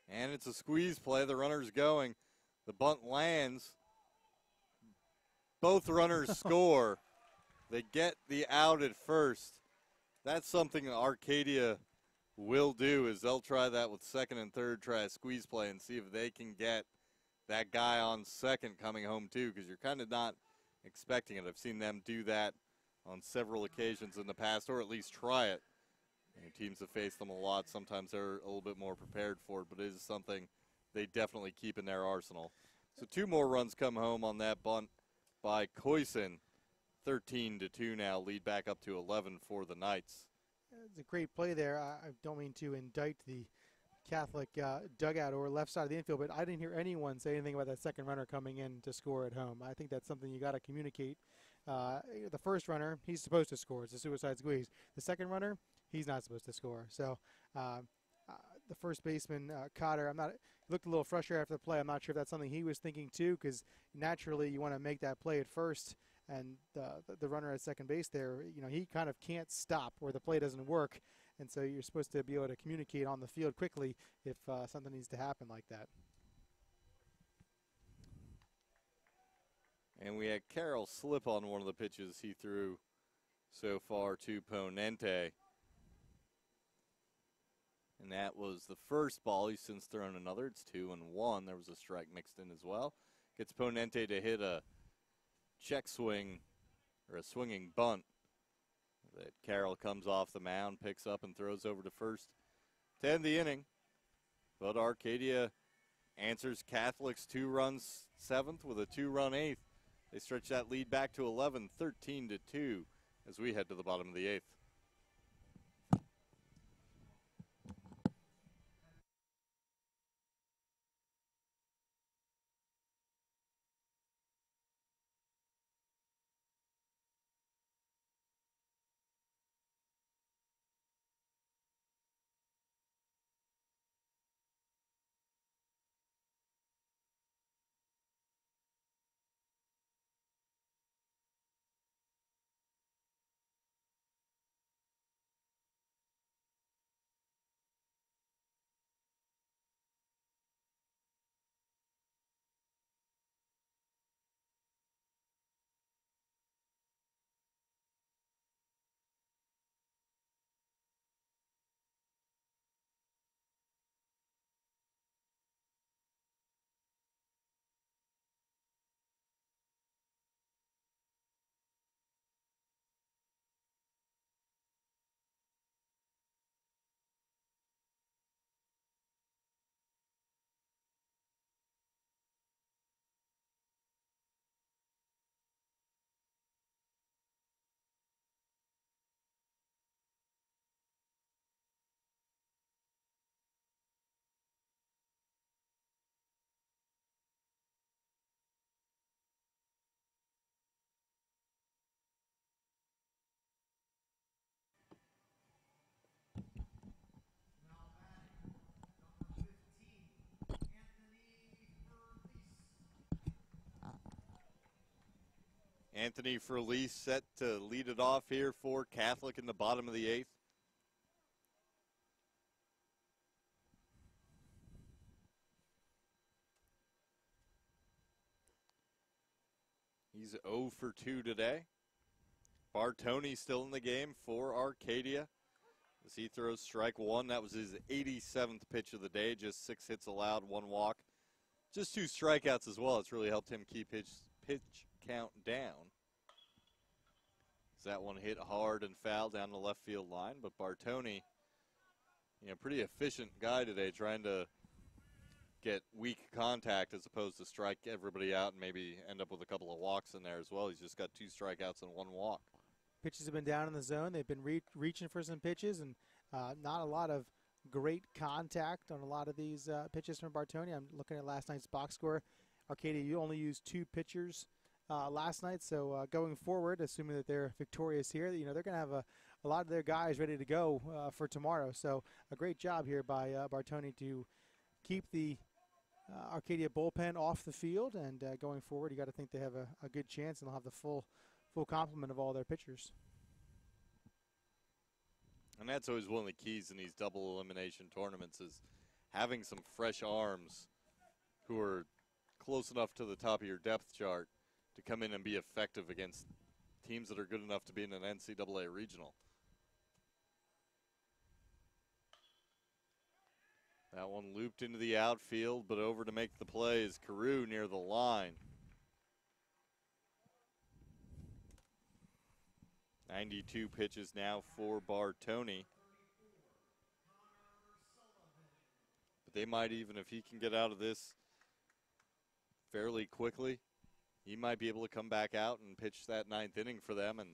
And it's a squeeze play. The runner's going. The bunt lands. Both runners score. They get the out at first. That's something Arcadia will do, is they'll try that with second and third, try a squeeze play and see if they can get that guy on second coming home too, because you're kind of not expecting it. I've seen them do that on several occasions in the past, or at least try it. Teams have faced them a lot. Sometimes they're a little bit more prepared for it, but it is something they definitely keep in their arsenal. So 2 more runs come home on that bunt by Coyson. 13-2 now, lead back up to 11 for the Knights. It's a great play there. I don't mean to indict the Catholic dugout or left side of the infield, but I didn't hear anyone say anything about that second runner coming in to score at home. I think that's something you got to communicate. The first runner, he's supposed to score. It's a suicide squeeze. The second runner, he's not supposed to score. So the first baseman, Cotter, looked a little frustrated after the play. I'm not sure if that's something he was thinking too, because naturally you want to make that play at first, and the runner at second base there, he kind of can't stop where the play doesn't work, and so you're supposed to be able to communicate on the field quickly if something needs to happen like that. And we had Carroll slip on one of the pitches he threw so far to Ponente. And that was the first ball. He's since thrown another. It's 2-1. There was a strike mixed in as well. Gets Ponente to hit a check swing, or a swinging bunt, that Carroll comes off the mound, picks up, and throws over to first to end the inning. But Arcadia answers Catholic's 2-run 7th with a 2-run 8th. They stretch that lead back to 11, 13-2, as we head to the bottom of the 8th. Anthony Furley set to lead it off here for Catholic in the bottom of the 8th. He's 0 for 2 today. Bartoni still in the game for Arcadia as he throws strike 1. That was his 87th pitch of the day, just 6 hits allowed, 1 walk. Just 2 strikeouts as well. It's really helped him keep his pitch count down. That one hit hard and foul down the left field line, but Bartoni, pretty efficient guy today, trying to get weak contact as opposed to strike everybody out and maybe end up with a couple of walks in there as well. He's just got 2 strikeouts and 1 walk. Pitches have been down in the zone. They've been reaching for some pitches, and not a lot of great contact on a lot of these pitches from Bartoni. I'm looking at last night's box score. Arcadia, you only used 2 pitchers last night, so going forward, assuming that they're victorious here, they're going to have a lot of their guys ready to go for tomorrow. So a great job here by Bartoni to keep the Arcadia bullpen off the field, and going forward, you got to think they have a good chance, and they'll have the full complement of all their pitchers. And that's always one of the keys in these double elimination tournaments is having some fresh arms who are close enough to the top of your depth chart to come in and be effective against teams that are good enough to be in an NCAA regional. That one looped into the outfield, but over to make the play is Carew near the line. 92 pitches now for Bartoni. But they might even, if he can get out of this fairly quickly, he might be able to come back out and pitch that 9th inning for them, and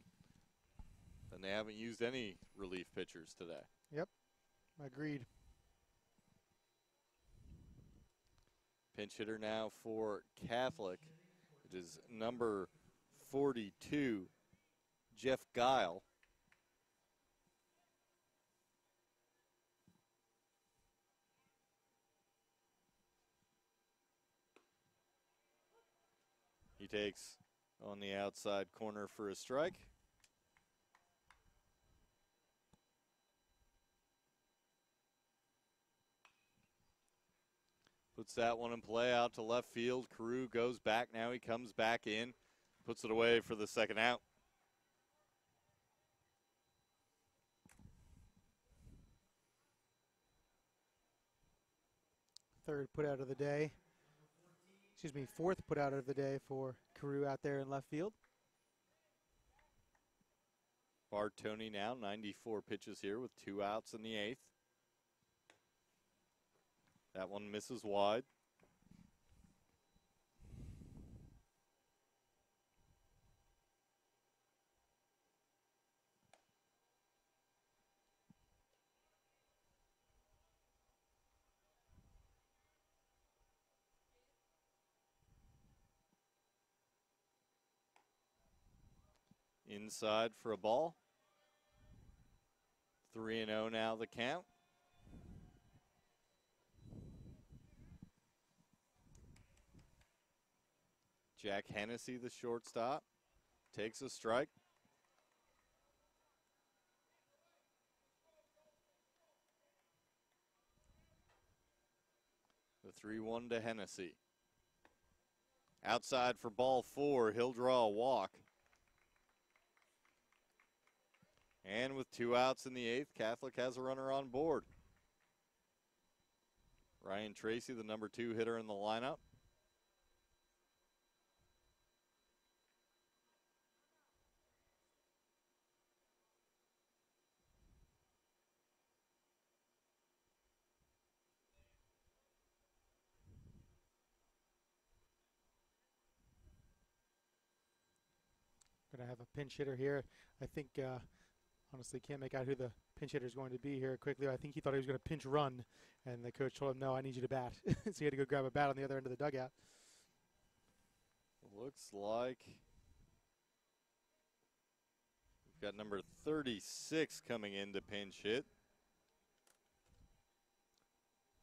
then they haven't used any relief pitchers today. Yep, agreed. Pinch hitter now for Catholic. It is number 42, Jeff Guile. He takes on the outside corner for a strike. Puts that one in play out to left field. Carew goes back. Now he comes back in. Puts it away for the second out. Third put out of the day. Excuse me, fourth put out of the day for Carew out there in left field. Bartoni now, 94 pitches here with 2 outs in the 8th. That one misses wide. Inside for a ball. 3-0 now the count. Jack Hennessy, the shortstop, takes a strike. The 3-1 to Hennessy. Outside for ball 4, he'll draw a walk. And with 2 outs in the 8th, Catholic has a runner on board. Ryan Tracy, the number 2 hitter in the lineup. Going to have a pinch hitter here. I think, honestly, can't make out who the pinch hitter is going to be here quickly. I think he thought he was going to pinch run, and the coach told him, no, I need you to bat. So he had to go grab a bat on the other end of the dugout. Looks like we've got number 36 coming in to pinch hit.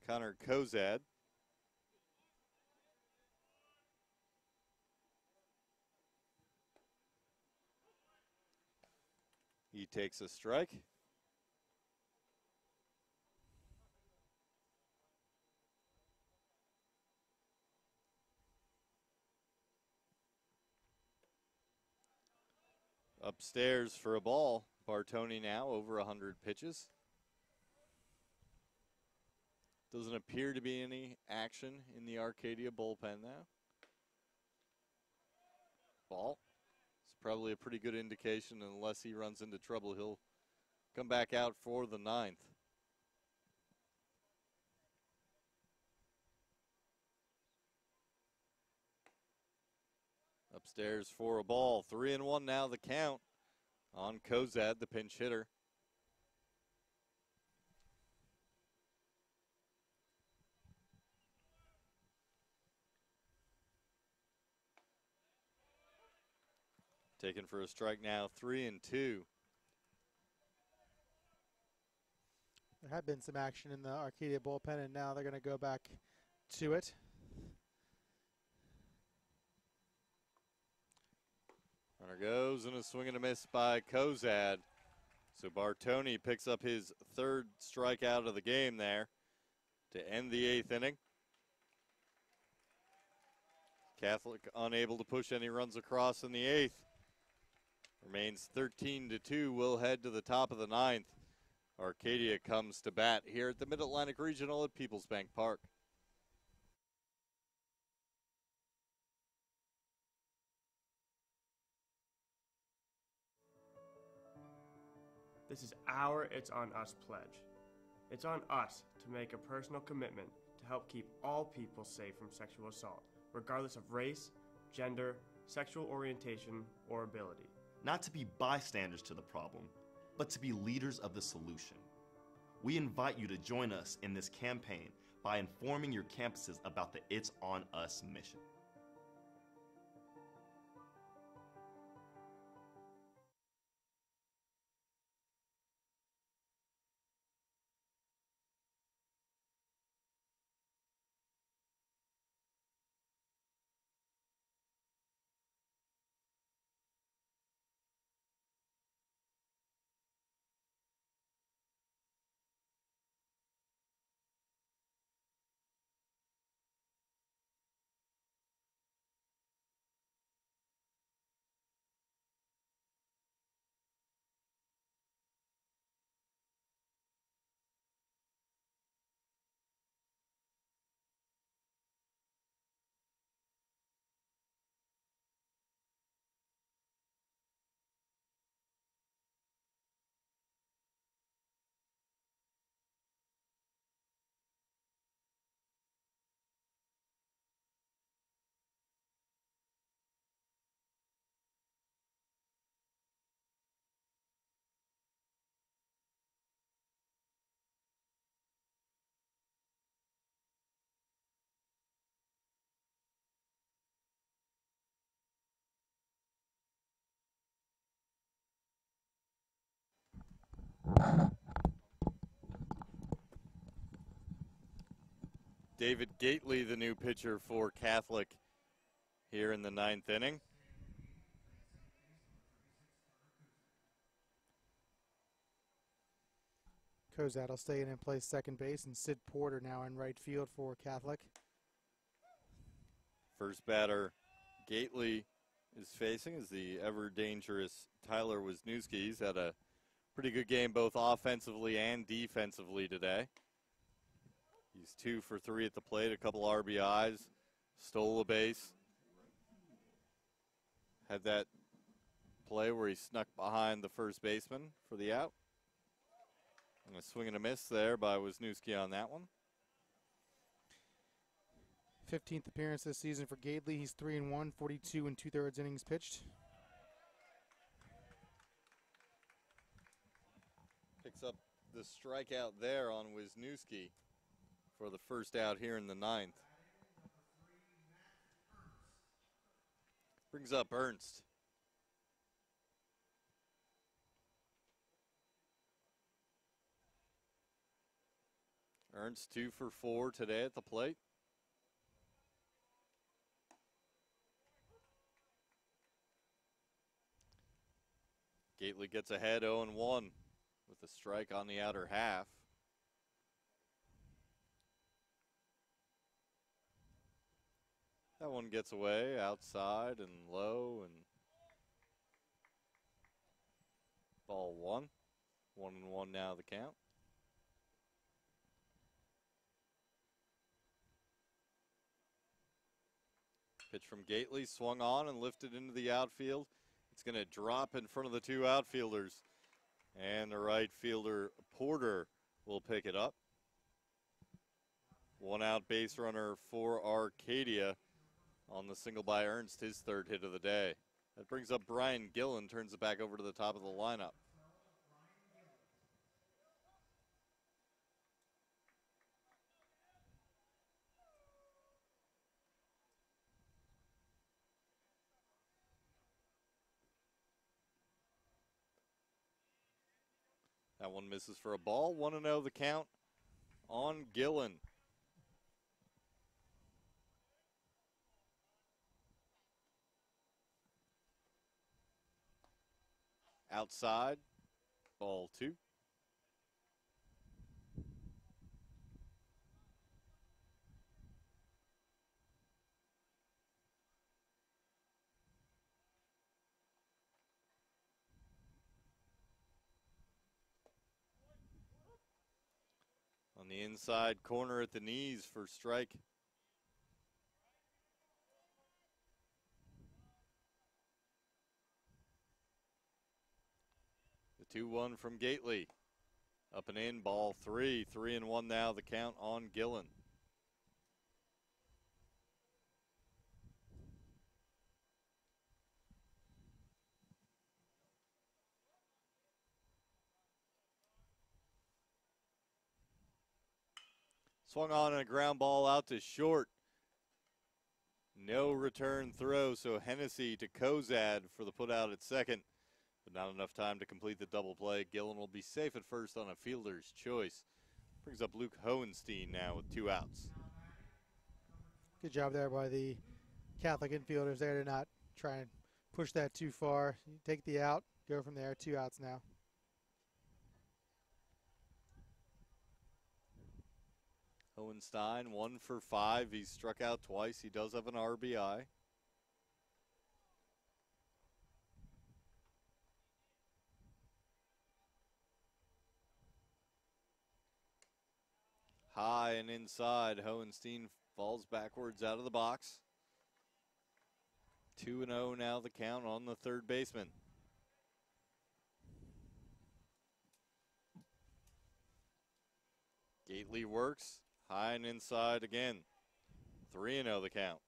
Connor Kozad. He takes a strike. Upstairs for a ball. Bartoni now over 100 pitches. Doesn't appear to be any action in the Arcadia bullpen now. Ball. It's probably a pretty good indication, unless he runs into trouble, he'll come back out for the 9th. Upstairs for a ball. 3-1 now the count on Kozad, the pinch hitter. Taken for a strike now, 3-2. There had been some action in the Arcadia bullpen, and now they're going to go back to it. Runner goes, and a swing and a miss by Kozad. So Bartoni picks up his third strikeout of the game there to end the 8th inning. Catholic unable to push any runs across in the 8th. Remains 13-2. We'll head to the top of the 9th. Arcadia comes to bat here at the Mid-Atlantic Regional at Peoples Bank Park. This is our It's On Us pledge. It's on us to make a personal commitment to help keep all people safe from sexual assault, regardless of race, gender, sexual orientation, or ability. Not to be bystanders to the problem, but to be leaders of the solution. We invite you to join us in this campaign by informing your campuses about the It's On Us mission. David Gately, the new pitcher for Catholic here in the 9th inning. Kozad will stay in and play second base, and Sid Porter now in right field for Catholic. First batter Gately is facing is the ever-dangerous Tyler Wisniewski. He's had a pretty good game both offensively and defensively today. He's 2 for 3 at the plate, a couple RBIs, stole a base. Had that play where he snuck behind the first baseman for the out. And a swing and a miss there by Wisniewski on that one. 15th appearance this season for Gately. He's 3-1, 42 2/3 innings pitched. Picks up the strikeout there on Wisniewski for the first out here in the 9th. Brings up Ernst. Ernst 2 for 4 today at the plate. Gately gets ahead 0-1 with a strike on the outer half. That one gets away outside and low, and ball 1. 1-1 now the count. Pitch from Gately, swung on and lifted into the outfield. It's going to drop in front of the two outfielders, and the right fielder Porter will pick it up. One out base runner for Arcadia on the single by Ernst, his third hit of the day. That brings up Brian Gillen, turns it back over to the top of the lineup. That one misses for a ball. 1-0 the count on Gillen. outside, ball 2. On the inside corner at the knees for strike. The 2-1 from Gately. Up and in, ball 3. 3-1 now, the count on Gillen. Swung on and a ground ball out to short. No return throw, so Hennessy to Kozad for the put out at second. But not enough time to complete the double play. Gillen will be safe at first on a fielder's choice. Brings up Luke Hohenstein now with 2 outs. Good job there by the Catholic infielders there to not try and push that too far. You take the out, go from there. 2 outs now. Hohenstein 1 for 5. He's struck out twice. He does have an RBI. High and inside. Hohenstein falls backwards out of the box. 2-0 now the count on the third baseman. Gately works. High and inside again. 3-0 the count.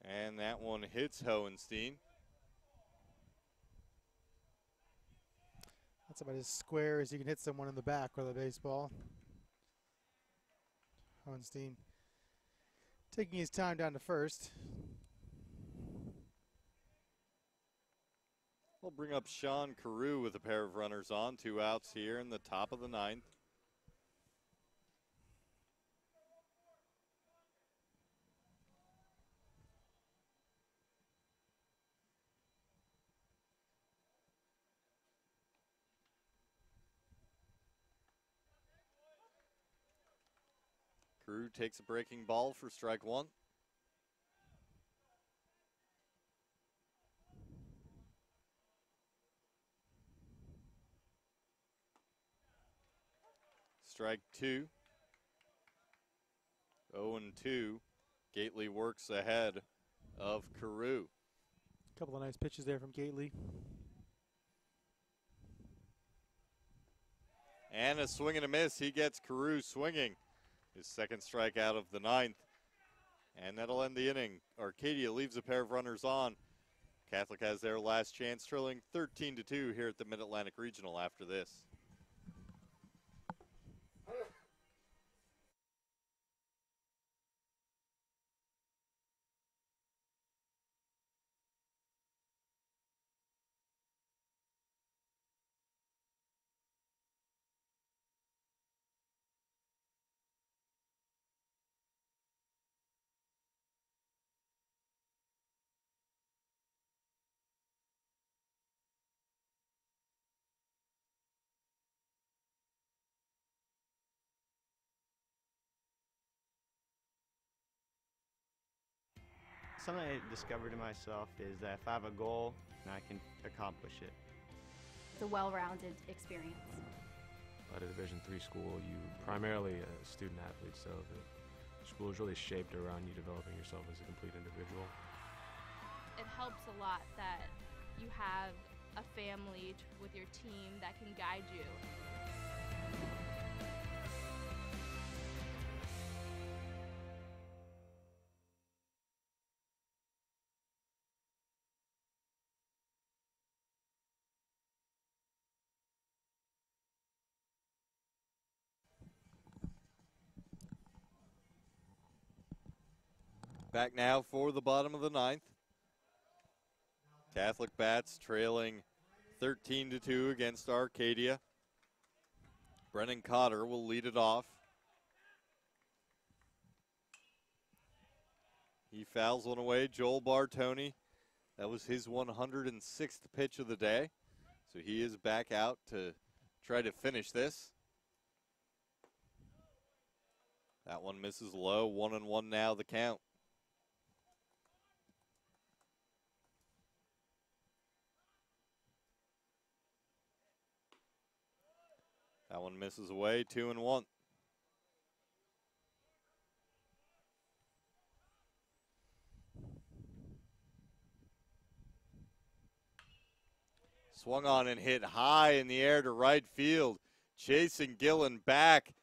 And that one hits Hohenstein. That's about as square as you can hit someone in the back with a baseball. Hohenstein taking his time down to first. We'll bring up Sean Carew with a pair of runners on. 2 outs here in the top of the 9th. Carew takes a breaking ball for strike 1. Strike 2. 0-2. Gately works ahead of Carew. A couple of nice pitches there from Gately. And a swing and a miss. He gets Carew swinging. His second strikeout of the 9th. And that'll end the inning. Arcadia leaves a pair of runners on. Catholic has their last chance, trailing 13-2 here at the Mid-Atlantic Regional after this. Something I discovered in myself is that if I have a goal, then I can accomplish it. It's a well-rounded experience. At a Division III school, you primarily a student athlete, so the school is really shaped around you developing yourself as a complete individual. It helps a lot that you have a family with your team that can guide you. Back now for the bottom of the 9th. Catholic bats trailing 13-2 against Arcadia. Brennan Cotter will lead it off. He fouls one away. Joel Bartoni, that was his 106th pitch of the day. So he is back out to try to finish this. That one misses low. 1-1 now the count. That one misses away. 2-1. Swung on and hit high in the air to right field. Chasing Gillen back.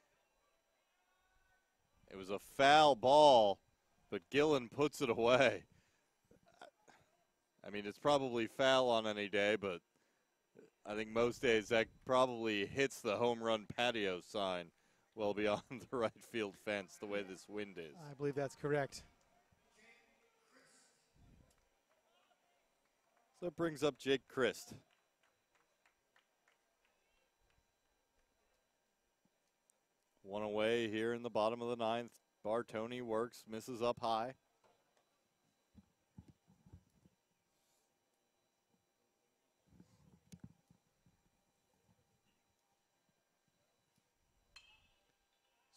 It was a foul ball, but Gillen puts it away. I mean, it's probably foul on any day, but I think most days that probably hits the home run patio sign well beyond the right field fence, the way this wind is. I believe that's correct. So that brings up Jake Christ. One away here in the bottom of the ninth. Bartoni works, misses up high.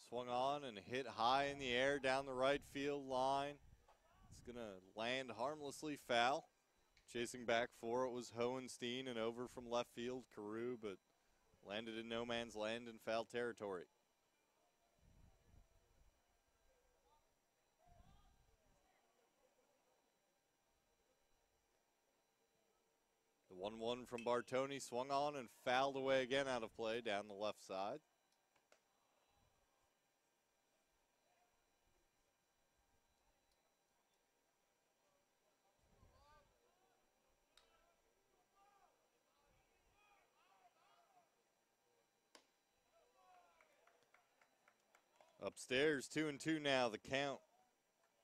Swung on and hit high in the air down the right field line. It's going to land harmlessly foul. Chasing back for it was Hohenstein, and over from left field, Carew, but landed in no man's land in foul territory. The 1-1 from Bartoni swung on and fouled away again out of play down the left side. Upstairs, 2-2 now, the count.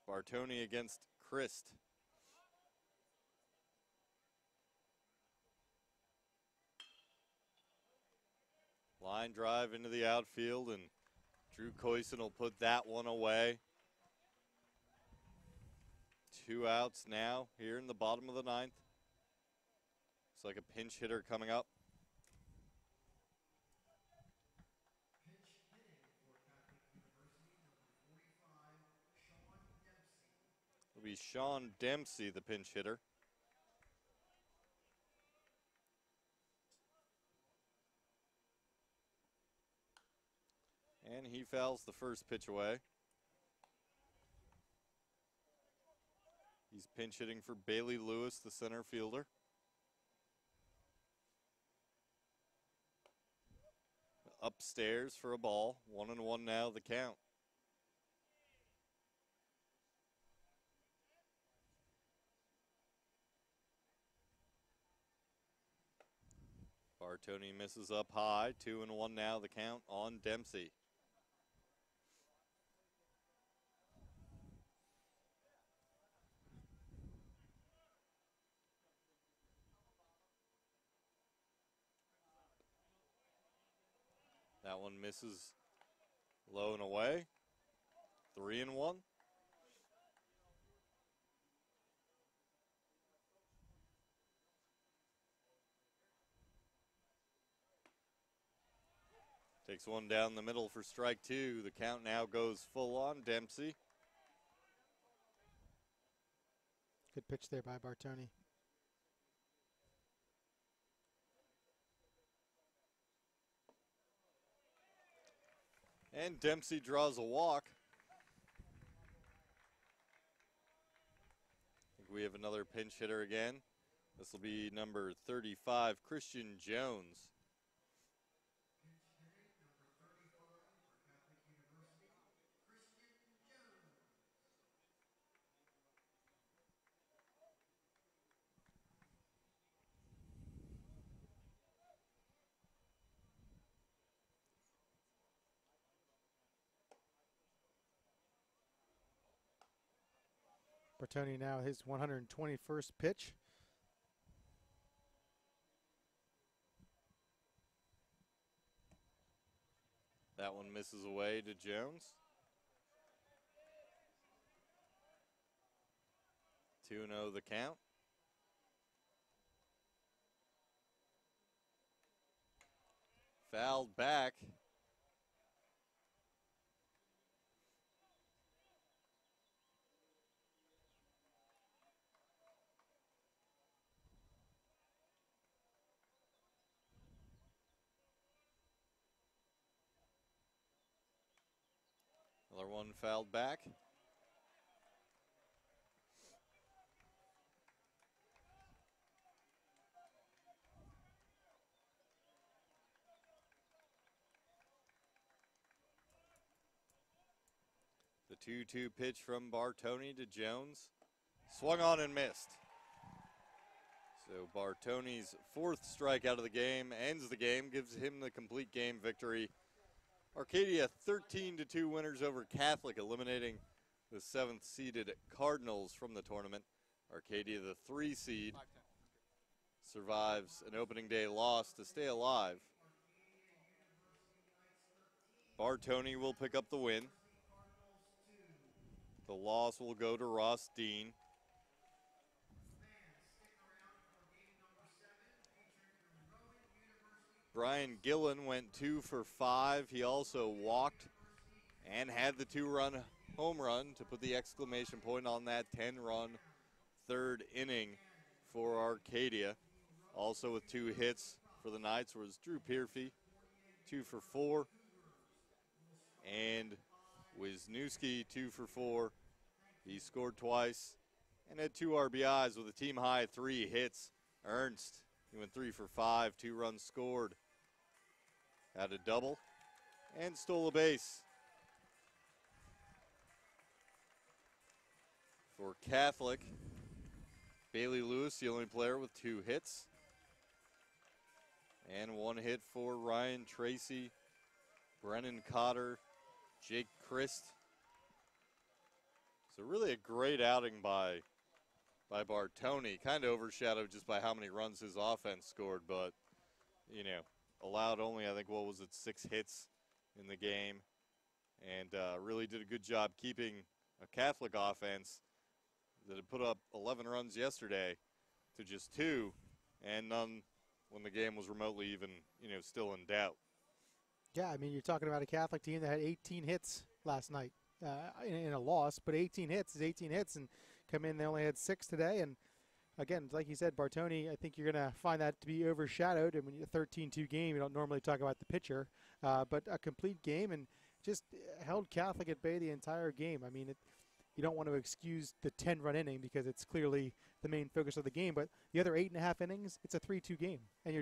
Bartoni against Christ. Line drive into the outfield, and Drew Koysen will put that one away. 2 outs now here in the bottom of the ninth. Looks like a pinch hitter coming up. It'll be Sean Dempsey, the pinch hitter. And he fouls the first pitch away. He's pinch hitting for Bailey Lewis, the center fielder. Upstairs for a ball. 1-1 now, the count. Bartoni misses up high. 2-1 now, the count on Dempsey. That one misses low and away. 3-1. Takes one down the middle for strike two. The count now goes full on Dempsey. Good pitch there by Bartoni. And Dempsey draws a walk. I think we have another pinch hitter again. This will be number 35, Christian Jones. Bartoni now his 121st pitch. That one misses away to Jones. 2-0 the count. Fouled back. Another one fouled back. The 2-2 pitch from Bartoni to Jones. Swung on and missed. So Bartoni's fourth strikeout of the game ends the game, gives him the complete game victory. Arcadia 13-2 winners over Catholic, eliminating the 7th seeded Cardinals from the tournament. Arcadia, the 3 seed, survives an opening day loss to stay alive. Bartoni will pick up the win. The loss will go to Ross Dean. Brian Gillen went 2 for 5. He also walked and had the 2-run home run to put the exclamation point on that 10-run third inning for Arcadia. Also with 2 hits for the Knights was Drew Pierfy, 2 for 4. And Wisniewski, 2 for 4. He scored twice and had 2 RBIs with a team high 3 hits. Ernst, he went 3 for 5, 2 runs scored. Had a double and stole a base. For Catholic, Bailey Lewis, the only player with 2 hits. And 1 hit for Ryan Tracy, Brennan Cotter, Jake Christ. So really a great outing by Bartoni, kind of overshadowed just by how many runs his offense scored, but, you know, allowed only, I think, what was it, 6 hits in the game, and really did a good job keeping a Catholic offense that had put up 11 runs yesterday to just 2, and none when the game was remotely even, you know, still in doubt. Yeah, I mean, you're talking about a Catholic team that had 18 hits last night in a loss, but 18 hits is 18 hits, and come in, they only had 6 today, and again, like you said, Bartoni, I think you're going to find that to be overshadowed. I mean, a 13-2 game, you don't normally talk about the pitcher, but a complete game and just held Catholic at bay the entire game. I mean, you don't want to excuse the 10-run inning because it's clearly the main focus of the game, but the other 8.5 innings, it's a 3-2 game. And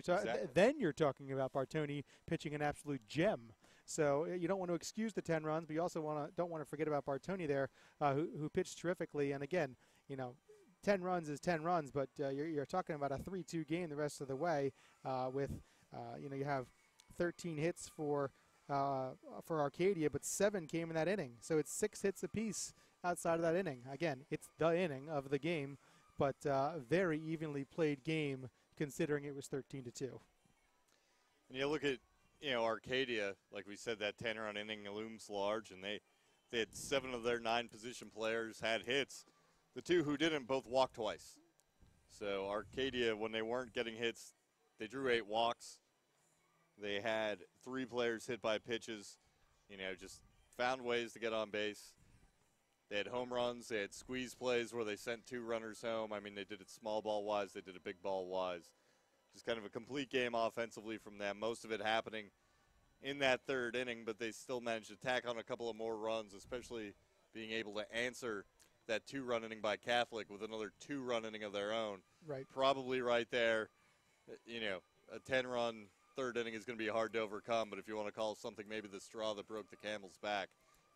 then you're talking about Bartoni pitching an absolute gem. So you don't want to excuse the 10 runs, but you also don't want to forget about Bartoni there, who pitched terrifically. And again, you know, 10 runs is 10 runs, but you're talking about a 3-2 game the rest of the way with, you know, you have 13 hits for Arcadia, but 7 came in that inning. So it's 6 hits apiece outside of that inning. Again, it's the inning of the game, but very evenly played game considering it was 13-2. And you look at, you know, Arcadia, like we said, that 10-run inning looms large, and they had 7 of their 9 position players had hits. The 2 who didn't both walked twice. So Arcadia, when they weren't getting hits, they drew 8 walks. They had 3 players hit by pitches, you know, just found ways to get on base. They had home runs. They had squeeze plays where they sent 2 runners home. I mean, they did it small ball wise. They did it big ball wise. Just kind of a complete game offensively from them. Most of it happening in that 3rd inning, but they still managed to tack on a couple of more runs, especially being able to answer that 2-run inning by Catholic with another 2-run inning of their own. Right. Probably right there, you know, a 10-run 3rd inning is going to be hard to overcome, but if you want to call something maybe the straw that broke the camel's back,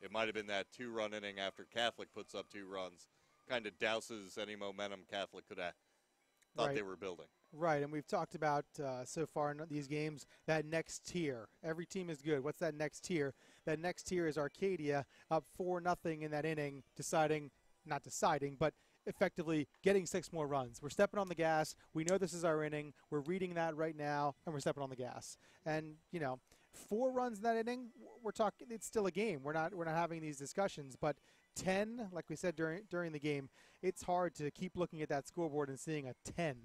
it might have been that 2-run inning after Catholic puts up 2 runs. Kind of douses any momentum Catholic could have thought they were building. Right, and we've talked about so far in these games that next tier. Every team is good. What's that next tier? That next tier is Arcadia up 4-0 in that inning, not deciding, but effectively getting 6 more runs. We're stepping on the gas. We know this is our inning. We're reading that right now, and we're stepping on the gas. And, you know, 4 runs in that inning, we're talking, it's still a game. We're not having these discussions, but 10, like we said during the game, it's hard to keep looking at that scoreboard and seeing a 10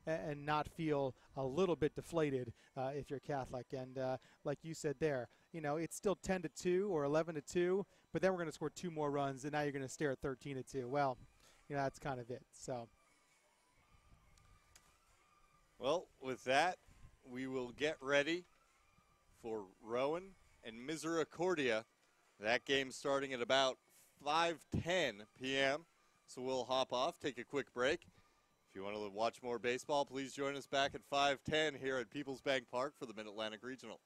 and not feel a little bit deflated if you're Catholic. And like you said there, it's still 10-2 or 11-2, but then we're going to score 2 more runs, and now you're going to stare at 13-2. Well, that's kind of it. So, well, with that, we will get ready for Rowan and Misericordia. That game starting at about 5:10 p.m. So we'll hop off, take a quick break. If you want to watch more baseball, please join us back at 5:10 here at Peoples Bank Park for the Mid-Atlantic Regional.